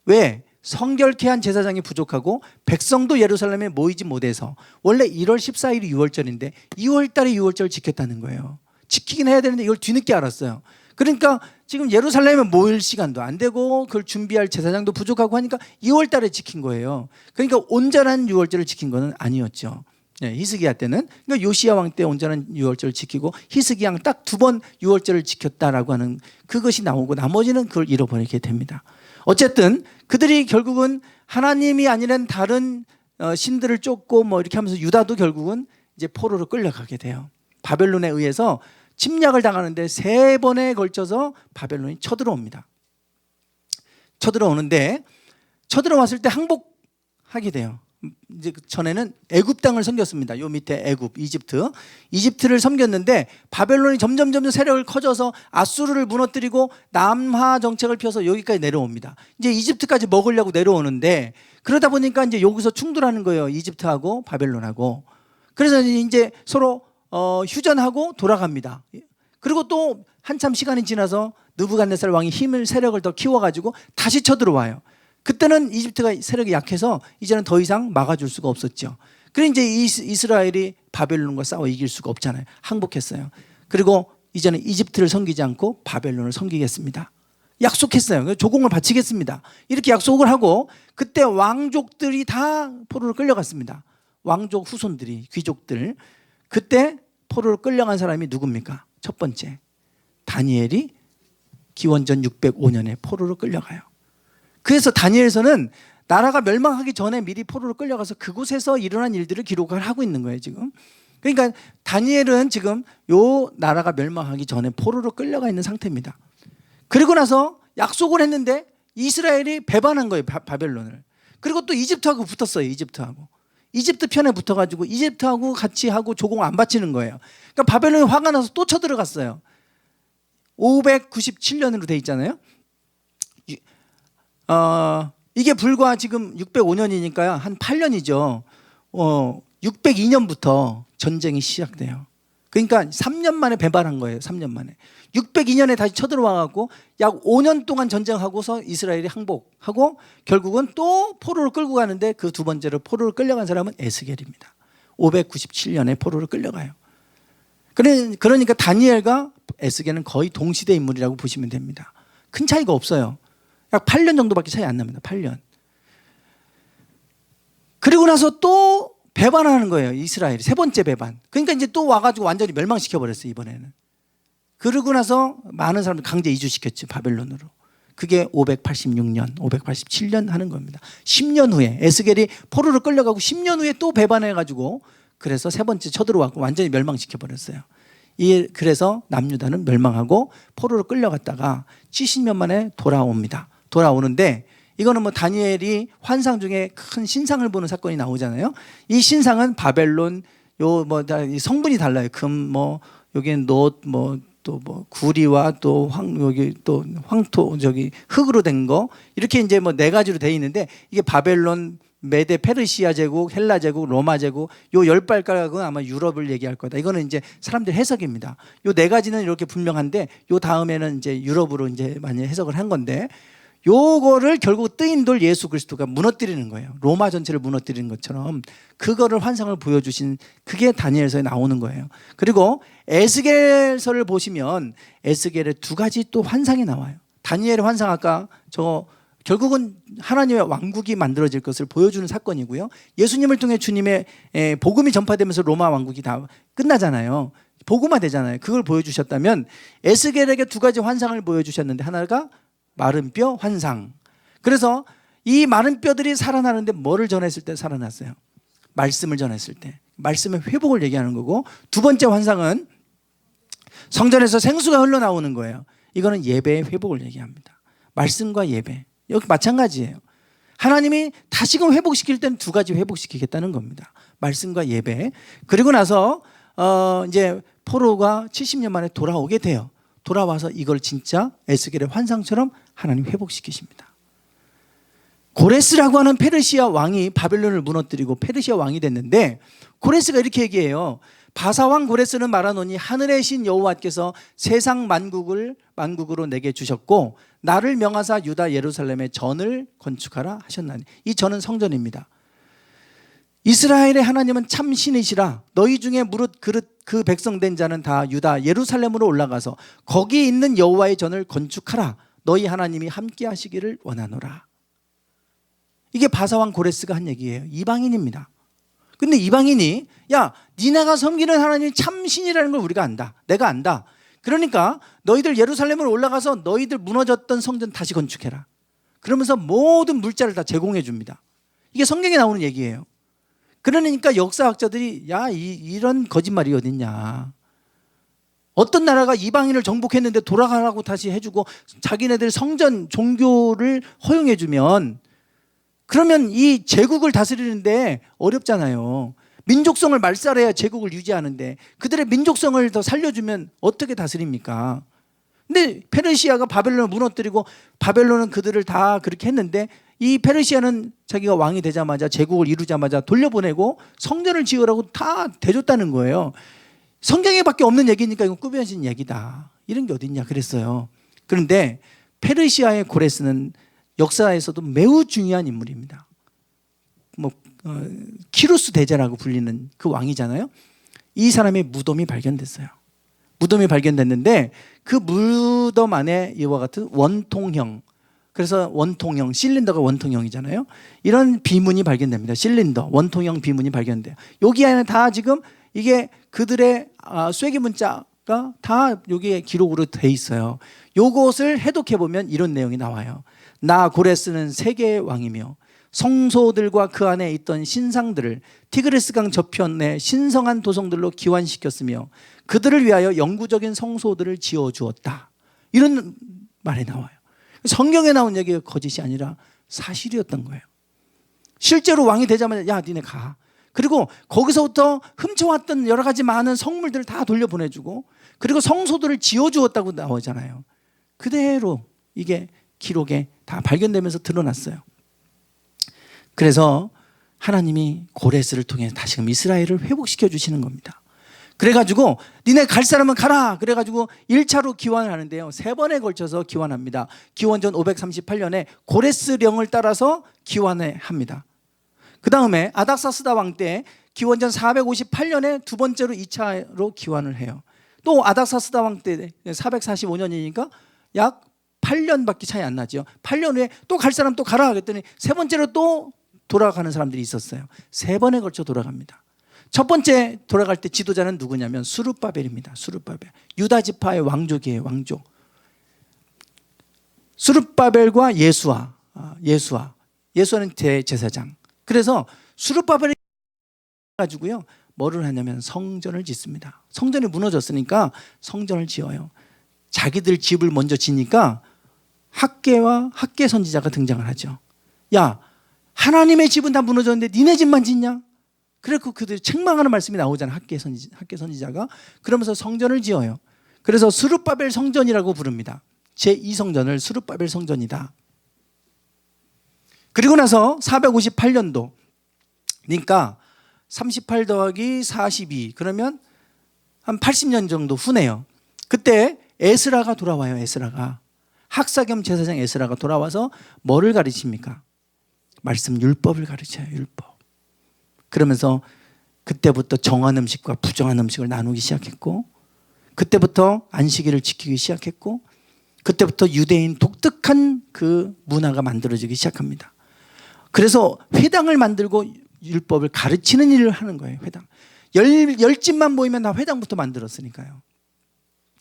왜? 성결케 한 제사장이 부족하고 백성도 예루살렘에 모이지 못해서 원래 1월 14일이 유월절인데 2월 달에 유월절을 지켰다는 거예요. 지키긴 해야 되는데 이걸 뒤늦게 알았어요. 그러니까 지금 예루살렘에 모일 시간도 안 되고 그걸 준비할 제사장도 부족하고 하니까 2월 달에 지킨 거예요. 그러니까 온전한 유월절을 지킨 건 아니었죠. 네, 히스기야 때는. 그러니까 요시야 왕 때 온전한 유월절을 지키고 히스기야 왕 딱 두 번 유월절을 지켰다라고 하는 그것이 나오고 나머지는 그걸 잃어버리게 됩니다. 어쨌든 그들이 결국은 하나님이 아니란 다른 신들을 쫓고 뭐 이렇게 하면서 유다도 결국은 이제 포로로 끌려가게 돼요. 바벨론에 의해서 침략을 당하는데 3번에 걸쳐서 바벨론이 쳐들어옵니다. 쳐들어오는데 쳐들어왔을 때 항복하게 돼요. 이제 전에는 애굽 땅을 섬겼습니다. 요 밑에 애굽, 이집트를 섬겼는데 바벨론이 점점 세력을 커져서 아수르를 무너뜨리고 남하 정책을 펴서 여기까지 내려옵니다. 이제 이집트까지 먹으려고 내려오는데 그러다 보니까 이제 여기서 충돌하는 거예요. 이집트하고 바벨론하고. 그래서 이제 서로 휴전하고 돌아갑니다. 그리고 또 한참 시간이 지나서 느부갓네살 왕이 세력을 더 키워가지고 다시 쳐들어와요. 그때는 이집트가 세력이 약해서 이제는 더 이상 막아줄 수가 없었죠. 그래서 이제 이스라엘이 바벨론과 싸워 이길 수가 없잖아요. 항복했어요. 그리고 이제는 이집트를 섬기지 않고 바벨론을 섬기겠습니다. 약속했어요. 조공을 바치겠습니다. 이렇게 약속을 하고 그때 왕족들이 다 포로로 끌려갔습니다. 왕족 후손들이, 귀족들. 그때 포로로 끌려간 사람이 누굽니까? 첫 번째, 다니엘이 기원전 605년에 포로로 끌려가요. 그래서 다니엘서는 나라가 멸망하기 전에 미리 포로로 끌려가서 그곳에서 일어난 일들을 기록을 하고 있는 거예요, 지금. 그러니까 다니엘은 지금 요 나라가 멸망하기 전에 포로로 끌려가 있는 상태입니다. 그리고 나서 약속을 했는데 이스라엘이 배반한 거예요, 바벨론을. 그리고 또 이집트하고 붙었어요, 이집트하고. 이집트 편에 붙어가지고 이집트하고 같이 하고 조공 안 바치는 거예요. 그러니까 바벨론이 화가 나서 또 쳐들어갔어요. 597년으로 돼 있잖아요. 이게 불과 지금 605년이니까요. 한 8년이죠. 602년부터 전쟁이 시작돼요. 그러니까 3년 만에 배반한 거예요. 3년 만에. 602년에 다시 쳐들어와갖고 약 5년 동안 전쟁하고서 이스라엘이 항복하고 결국은 또 포로를 끌고 가는데 그 두 번째로 포로를 끌려간 사람은 에스겔입니다. 597년에 포로를 끌려가요. 그러니까 다니엘과 에스겔은 거의 동시대 인물이라고 보시면 됩니다. 큰 차이가 없어요. 약 8년 정도밖에 차이 안 납니다. 8년. 그리고 나서 또 배반하는 거예요. 이스라엘이. 세 번째 배반. 그러니까 이제 또 와가지고 완전히 멸망시켜버렸어요. 이번에는. 그러고 나서 많은 사람들 강제 이주시켰죠. 바벨론으로. 그게 586년, 587년 하는 겁니다. 10년 후에 에스겔이 포로로 끌려가고 10년 후에 또 배반해가지고 그래서 세 번째 쳐들어왔고 완전히 멸망시켜버렸어요. 그래서 남유다는 멸망하고 포로로 끌려갔다가 70년 만에 돌아옵니다. 돌아오는데 이거는 뭐 다니엘이 환상 중에 큰 신상을 보는 사건이 나오잖아요. 이 신상은 바벨론 성분이 달라요. 금 뭐 여기는 놋 또 구리와 또 여기 또 황토 흙으로 된 거 이렇게 이제 뭐 4가지로 돼 있는데 이게 바벨론 메데 페르시아 제국, 헬라 제국, 로마 제국, 요 10발가락은 아마 유럽을 얘기할 거다. 이거는 이제 사람들 해석입니다. 요 네 가지는 이렇게 분명한데 요 다음에는 이제 유럽으로 이제 많이 해석을 한 건데, 요거를 결국 뜨인 돌 예수 그리스도가 무너뜨리는 거예요. 로마 전체를 무너뜨리는 것처럼 그거를 환상을 보여주신, 그게 다니엘서에 나오는 거예요. 그리고 에스겔서를 보시면 에스겔에 두 가지 또 환상이 나와요. 다니엘의 환상, 아까 저 결국은 하나님의 왕국이 만들어질 것을 보여주는 사건이고요. 예수님을 통해 주님의 복음이 전파되면서 로마 왕국이 다 끝나잖아요. 복음화되잖아요. 그걸 보여주셨다면 에스겔에게 두 가지 환상을 보여주셨는데, 하나가 마른 뼈 환상. 그래서 이 마른 뼈들이 살아나는데 뭐를 전했을 때 살아났어요? 말씀을 전했을 때. 말씀의 회복을 얘기하는 거고, 두 번째 환상은 성전에서 생수가 흘러나오는 거예요. 이거는 예배의 회복을 얘기합니다. 말씀과 예배. 여기 마찬가지예요. 하나님이 다시금 회복시킬 때는 두 가지 회복시키겠다는 겁니다. 말씀과 예배. 그리고 나서 이제 포로가 70년 만에 돌아오게 돼요. 돌아와서 이걸 진짜 에스겔의 환상처럼 하나님 회복시키십니다. 고레스라고 하는 페르시아 왕이 바벨론을 무너뜨리고 페르시아 왕이 됐는데, 고레스가 이렇게 얘기해요. 바사왕 고레스는 말하노니 하늘의 신 여호와께서 세상 만국으로 내게 주셨고 나를 명하사 유다 예루살렘에 전을 건축하라 하셨나니. 이 전은 성전입니다. 이스라엘의 하나님은 참 신이시라. 너희 중에 무릇 그 백성된 자는 다 유다 예루살렘으로 올라가서 거기 있는 여호와의 전을 건축하라. 너희 하나님이 함께 하시기를 원하노라. 이게 바사왕 고레스가 한 얘기예요. 이방인입니다. 근데 이방인이, 야, 니네가 섬기는 하나님이 참 신이라는 걸 우리가 안다. 내가 안다. 그러니까 너희들 예루살렘으로 올라가서 너희들 무너졌던 성전 다시 건축해라. 그러면서 모든 물자를 다 제공해 줍니다. 이게 성경에 나오는 얘기예요. 그러니까 역사학자들이, 야, 이런 거짓말이 어딨냐. 어떤 나라가 이방인을 정복했는데 돌아가라고 다시 해주고 자기네들 성전 종교를 허용해 주면, 그러면 이 제국을 다스리는데 어렵잖아요. 민족성을 말살해야 제국을 유지하는데 그들의 민족성을 더 살려주면 어떻게 다스립니까? 근데 페르시아가 바벨론을 무너뜨리고 바벨론은 그들을 다 그렇게 했는데, 이 페르시아는 자기가 왕이 되자마자 제국을 이루자마자 돌려보내고 성전을 지으라고 다 대줬다는 거예요. 성경에 밖에 없는 얘기니까 이건 꾸며진 얘기다. 이런 게 어딨냐 그랬어요. 그런데 페르시아의 고레스는 역사에서도 매우 중요한 인물입니다. 키루스 대제라고 불리는 그 왕이잖아요. 이 사람의 무덤이 발견됐어요. 무덤이 발견됐는데 그 무덤 안에 이와 같은 원통형, 그래서 원통형, 실린더가 원통형이잖아요. 이런 비문이 발견됩니다. 실린더, 원통형 비문이 발견돼요. 여기 안에 다 지금 이게 그들의 쐐기 문자가 다 여기에 기록으로 돼 있어요. 요것을 해독해 보면 이런 내용이 나와요. 나 고레스는 세계의 왕이며 성소들과 그 안에 있던 신상들을 티그리스강 저편의 신성한 도성들로 기환시켰으며 그들을 위하여 영구적인 성소들을 지어주었다. 이런 말이 나와요. 성경에 나온 얘기가 거짓이 아니라 사실이었던 거예요. 실제로 왕이 되자마자, 야, 니네 가. 그리고 거기서부터 훔쳐왔던 여러 가지 많은 성물들을 다 돌려보내주고, 그리고 성소들을 지어주었다고 나오잖아요. 그대로 이게 기록에 다 발견되면서 드러났어요. 그래서 하나님이 고레스를 통해 다시금 이스라엘을 회복시켜 주시는 겁니다. 그래가지고 니네 갈 사람은 가라. 그래가지고 1차로 기환을 하는데요, 3번에 걸쳐서 기환합니다. 기원전 538년에 고레스령을 따라서 기환을 합니다. 그 다음에 아닥사스다 왕 때 기원전 458년에 두 번째로 2차로 기환을 해요. 또 아닥사스다 왕 때 445년이니까 약 8년밖에 차이 안 나죠. 8년 후에 또 갈 사람 또 가라 그랬더니 세 번째로 또 돌아가는 사람들이 있었어요. 3번에 걸쳐 돌아갑니다. 첫 번째 돌아갈 때 지도자는 누구냐면 수룹바벨입니다. 수룹바벨. 유다 지파의 왕족이에요. 왕족. 수룹바벨과 예수아는 대제사장. 그래서 수룹바벨이 가지고요, 뭐를 하냐면 성전을 짓습니다. 성전이 무너졌으니까 성전을 지어요. 자기들 집을 먼저 지니까 학계 선지자가 등장을 하죠. 야, 하나님의 집은 다 무너졌는데 니네 집만 짓냐? 그래서 그들이 책망하는 말씀이 나오잖아요. 학계 선지자가. 그러면서 성전을 지어요. 그래서 수룹바벨 성전이라고 부릅니다. 제2성전을 수룹바벨 성전이다. 그리고 나서 458년도 그러니까 38 더하기 42 그러면 한 80년 정도 후네요. 그때 에스라가 돌아와요. 에스라가 학사 겸 제사장 에스라가 돌아와서 뭐를 가르칩니까? 말씀 율법을 가르쳐요. 율법. 그러면서 그때부터 정한 음식과 부정한 음식을 나누기 시작했고, 그때부터 안식일을 지키기 시작했고, 그때부터 유대인 독특한 그 문화가 만들어지기 시작합니다. 그래서 회당을 만들고 율법을 가르치는 일을 하는 거예요. 회당. 열 집만 모이면 다 회당부터 만들었으니까요.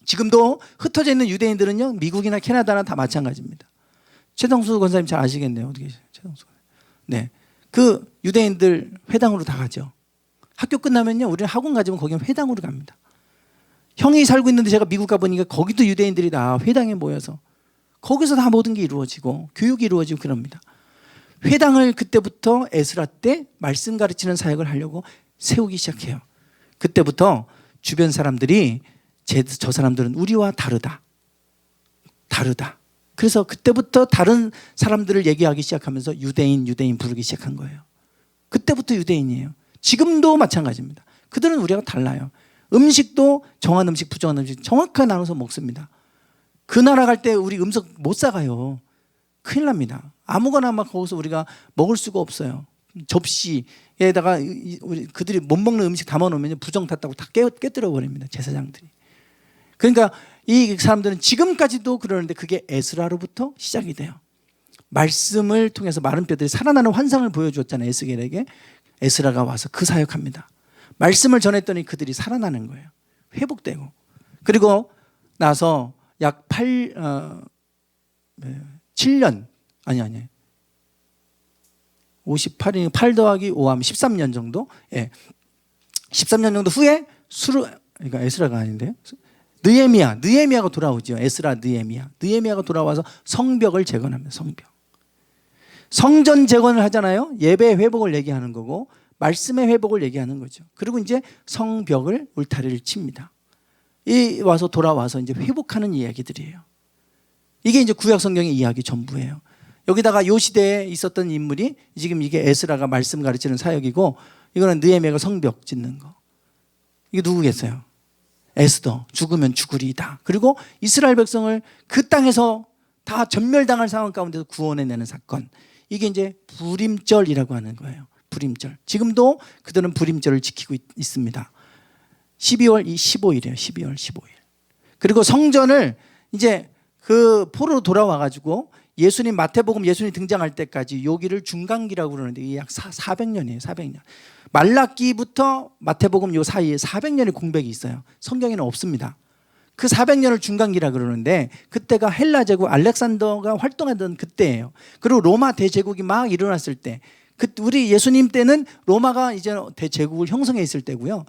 지금도 흩어져 있는 유대인들은요, 미국이나 캐나다나 다 마찬가지입니다. 최동수 권사님 잘 아시겠네요. 어떻게 최동수? 네, 그 유대인들 회당으로 다 가죠. 학교 끝나면요, 우리는 학원 가지면 거기는 회당으로 갑니다. 형이 살고 있는데 제가 미국 가보니까 거기도 유대인들이 다 회당에 모여서 거기서 다 모든 게 이루어지고 교육이 이루어지고 그럽니다. 회당을 그때부터 에스라 때 말씀 가르치는 사역을 하려고 세우기 시작해요. 그때부터 주변 사람들이 저 사람들은 우리와 다르다. 그래서 그때부터 다른 사람들을 얘기하기 시작하면서 유대인 부르기 시작한 거예요. 그때부터 유대인이에요. 지금도 마찬가지입니다. 그들은 우리가 달라요. 음식도 정한 음식, 부정한 음식 정확하게 나눠서 먹습니다. 그 나라 갈 때 우리 음식 못 사가요. 큰일 납니다. 아무거나 막 거기서 우리가 먹을 수가 없어요. 접시에다가 그들이 못 먹는 음식 담아놓으면 부정 탔다고 다 깨뜨려 버립니다. 제사장들이. 그러니까 이 사람들은 지금까지도 그러는데 그게 에스라로부터 시작이 돼요. 말씀을 통해서 마른 뼈들이 살아나는 환상을 보여주었잖아요. 에스겔에게. 에스라가 와서 그 사역합니다. 말씀을 전했더니 그들이 살아나는 거예요. 회복되고. 그리고 나서 약 7년 아니 58이 8 더하기 5하면 13년 정도. 예. 13년 정도 후에 그러니까 에스라가 아닌데요. 느헤미야가 돌아오죠. 에스라 느헤미야가 돌아와서 성벽을 재건합니다. 성전 재건을 하잖아요. 예배 회복을 얘기하는 거고 말씀의 회복을 얘기하는 거죠. 그리고 이제 성벽을 울타리를 칩니다. 돌아와서 이제 회복하는 이야기들이에요. 이게 이제 구약 성경의 이야기 전부예요. 여기다가 요 시대에 있었던 인물이 지금 이게 에스라가 말씀 가르치는 사역이고, 이거는 느헤미야가 성벽 짓는 거. 이게 누구겠어요? 에스더. 죽으면 죽으리이다. 그리고 이스라엘 백성을 그 땅에서 다 전멸당할 상황 가운데서 구원해내는 사건. 이게 이제 불임절이라고 하는 거예요. 불임절. 지금도 그들은 불임절을 지키고 있습니다. 12월 15일이에요. 12월 15일. 그리고 성전을 이제 그 포로로 돌아와가지고 예수님 마태복음 예수님 등장할 때까지 여기를 중간기라고 그러는데 이게 약 400년이에요. 400년. 말라기부터 마태복음 요 사이에 400년의 공백이 있어요. 성경에는 없습니다. 그 400년을 중간기라 그러는데 그때가 헬라 제국 알렉산더가 활동하던 그때예요. 그리고 로마 대제국이 막 일어났을 때, 우리 예수님 때는 로마가 이제 대제국을 형성해 있을 때고요.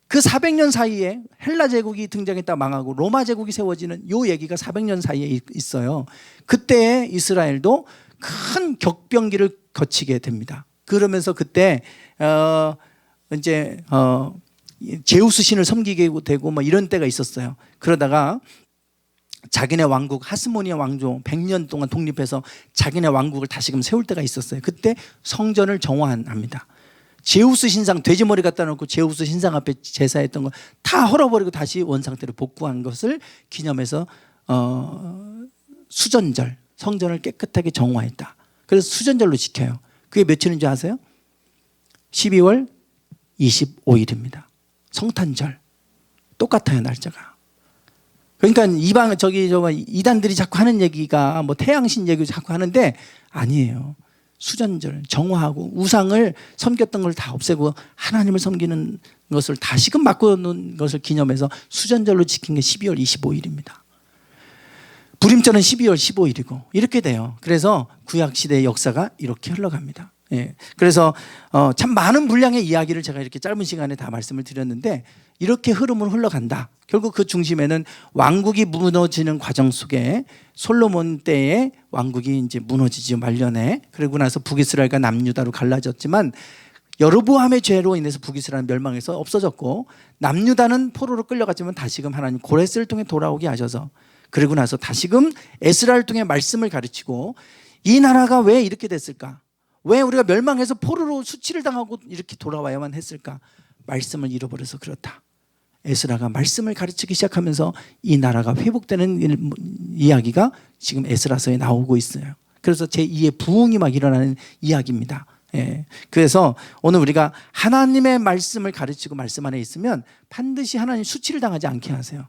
그 400년 사이에 헬라 제국이 등장했다 망하고 로마 제국이 세워지는 요 얘기가 400년 사이에 있어요. 그때 이스라엘도 큰 격변기를 거치게 됩니다. 그러면서 그때 제우스 신을 섬기게 되고 뭐 이런 때가 있었어요. 그러다가 자기네 왕국 하스모니아 왕조 100년 동안 독립해서 자기네 왕국을 다시금 세울 때가 있었어요. 그때 성전을 정화합니다. 제우스 신상 돼지머리 갖다 놓고 제우스 신상 앞에 제사했던 거 다 헐어버리고 다시 원상태로 복구한 것을 기념해서 수전절, 성전을 깨끗하게 정화했다. 그래서 수전절로 지켜요. 그게 며칠인지 아세요? 12월 25일입니다. 성탄절. 똑같아요, 날짜가. 그러니까 이단들이 자꾸 하는 얘기가 뭐 태양신 얘기 자꾸 하는데 아니에요. 수전절, 정화하고 우상을 섬겼던 걸 다 없애고 하나님을 섬기는 것을 다시금 바꾸는 것을 기념해서 수전절로 지킨 게 12월 25일입니다. 불임절은 12월 15일이고 이렇게 돼요. 그래서 구약시대의 역사가 이렇게 흘러갑니다. 예. 그래서 참 많은 분량의 이야기를 제가 이렇게 짧은 시간에 다 말씀을 드렸는데 이렇게 흐름으로 흘러간다. 결국 그 중심에는 왕국이 무너지는 과정 속에 솔로몬 때의 왕국이 이제 무너지죠, 말년에. 그리고 나서 북이스라엘과 남유다로 갈라졌지만 여로보암의 죄로 인해서 북이스라엘은 멸망해서 없어졌고 남유다는 포로로 끌려갔지만 다시금 하나님 고레스를 통해 돌아오게 하셔서 그리고 나서 다시금 에스라를 통해 말씀을 가르치고 이 나라가 왜 이렇게 됐을까? 왜 우리가 멸망해서 포로로 수치를 당하고 이렇게 돌아와야만 했을까? 말씀을 잃어버려서 그렇다. 에스라가 말씀을 가르치기 시작하면서 이 나라가 회복되는 이야기가 지금 에스라서에 나오고 있어요. 그래서 제2의 부흥이 막 일어나는 이야기입니다. 예. 그래서 오늘 우리가 하나님의 말씀을 가르치고 말씀 안에 있으면 반드시 하나님 수치를 당하지 않게 하세요.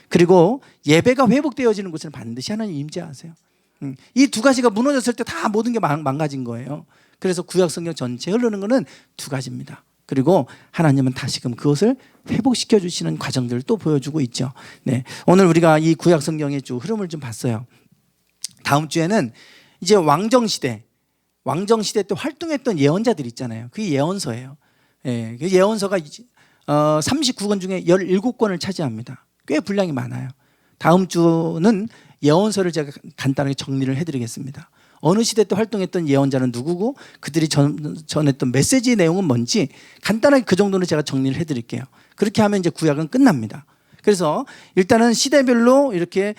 그리고 예배가 회복되어지는 곳은 반드시 하나님 임재하세요. 이 두 가지가 무너졌을 때 다 모든 게 망가진 거예요. 그래서 구약 성경 전체에 흐르는 것은 두 가지입니다. 그리고 하나님은 다시금 그것을 회복시켜 주시는 과정들을 또 보여주고 있죠. 네. 오늘 우리가 이 구약 성경의 쭉 흐름을 좀 봤어요. 다음 주에는 이제 왕정시대 때 활동했던 예언자들 있잖아요. 그게 예언서예요. 예, 그 예언서가 39권 중에 17권을 차지합니다. 꽤 분량이 많아요. 다음 주는 예언서를 제가 간단하게 정리를 해드리겠습니다. 어느 시대 때 활동했던 예언자는 누구고 그들이 전했던 메시지의 내용은 뭔지 간단하게 그 정도는 제가 정리를 해드릴게요. 그렇게 하면 이제 구약은 끝납니다. 그래서 일단은 시대별로 이렇게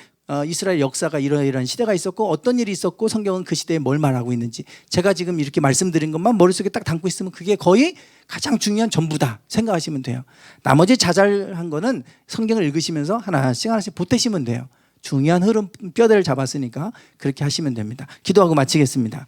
이스라엘 역사가 이러이러한 시대가 있었고 어떤 일이 있었고 성경은 그 시대에 뭘 말하고 있는지 제가 지금 이렇게 말씀드린 것만 머릿속에 딱 담고 있으면 그게 거의 가장 중요한 전부다 생각하시면 돼요. 나머지 자잘한 거는 성경을 읽으시면서 하나씩 보태시면 돼요. 중요한 흐름 뼈대를 잡았으니까 그렇게 하시면 됩니다. 기도하고 마치겠습니다.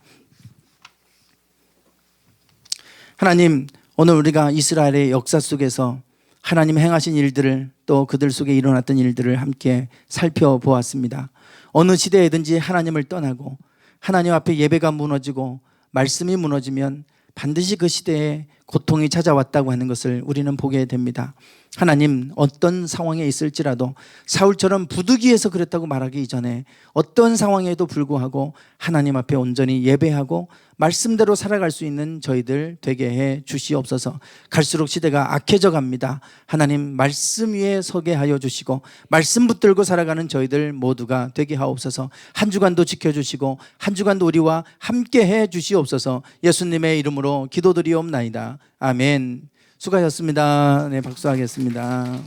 하나님, 오늘 우리가 이스라엘의 역사 속에서 하나님 행하신 일들을 또 그들 속에 일어났던 일들을 함께 살펴보았습니다. 어느 시대에든지 하나님을 떠나고 하나님 앞에 예배가 무너지고 말씀이 무너지면 반드시 그 시대에 고통이 찾아왔다고 하는 것을 우리는 보게 됩니다. 하나님, 어떤 상황에 있을지라도 사울처럼 부득이해서 그랬다고 말하기 이전에 어떤 상황에도 불구하고 하나님 앞에 온전히 예배하고 말씀대로 살아갈 수 있는 저희들 되게 해 주시옵소서. 갈수록 시대가 악해져 갑니다. 하나님, 말씀 위에 서게 하여 주시고 말씀 붙들고 살아가는 저희들 모두가 되게 하옵소서. 한 주간도 지켜주시고 한 주간도 우리와 함께 해 주시옵소서. 예수님의 이름으로 기도드리옵나이다. 아멘. 수고하셨습니다. 네, 박수하겠습니다.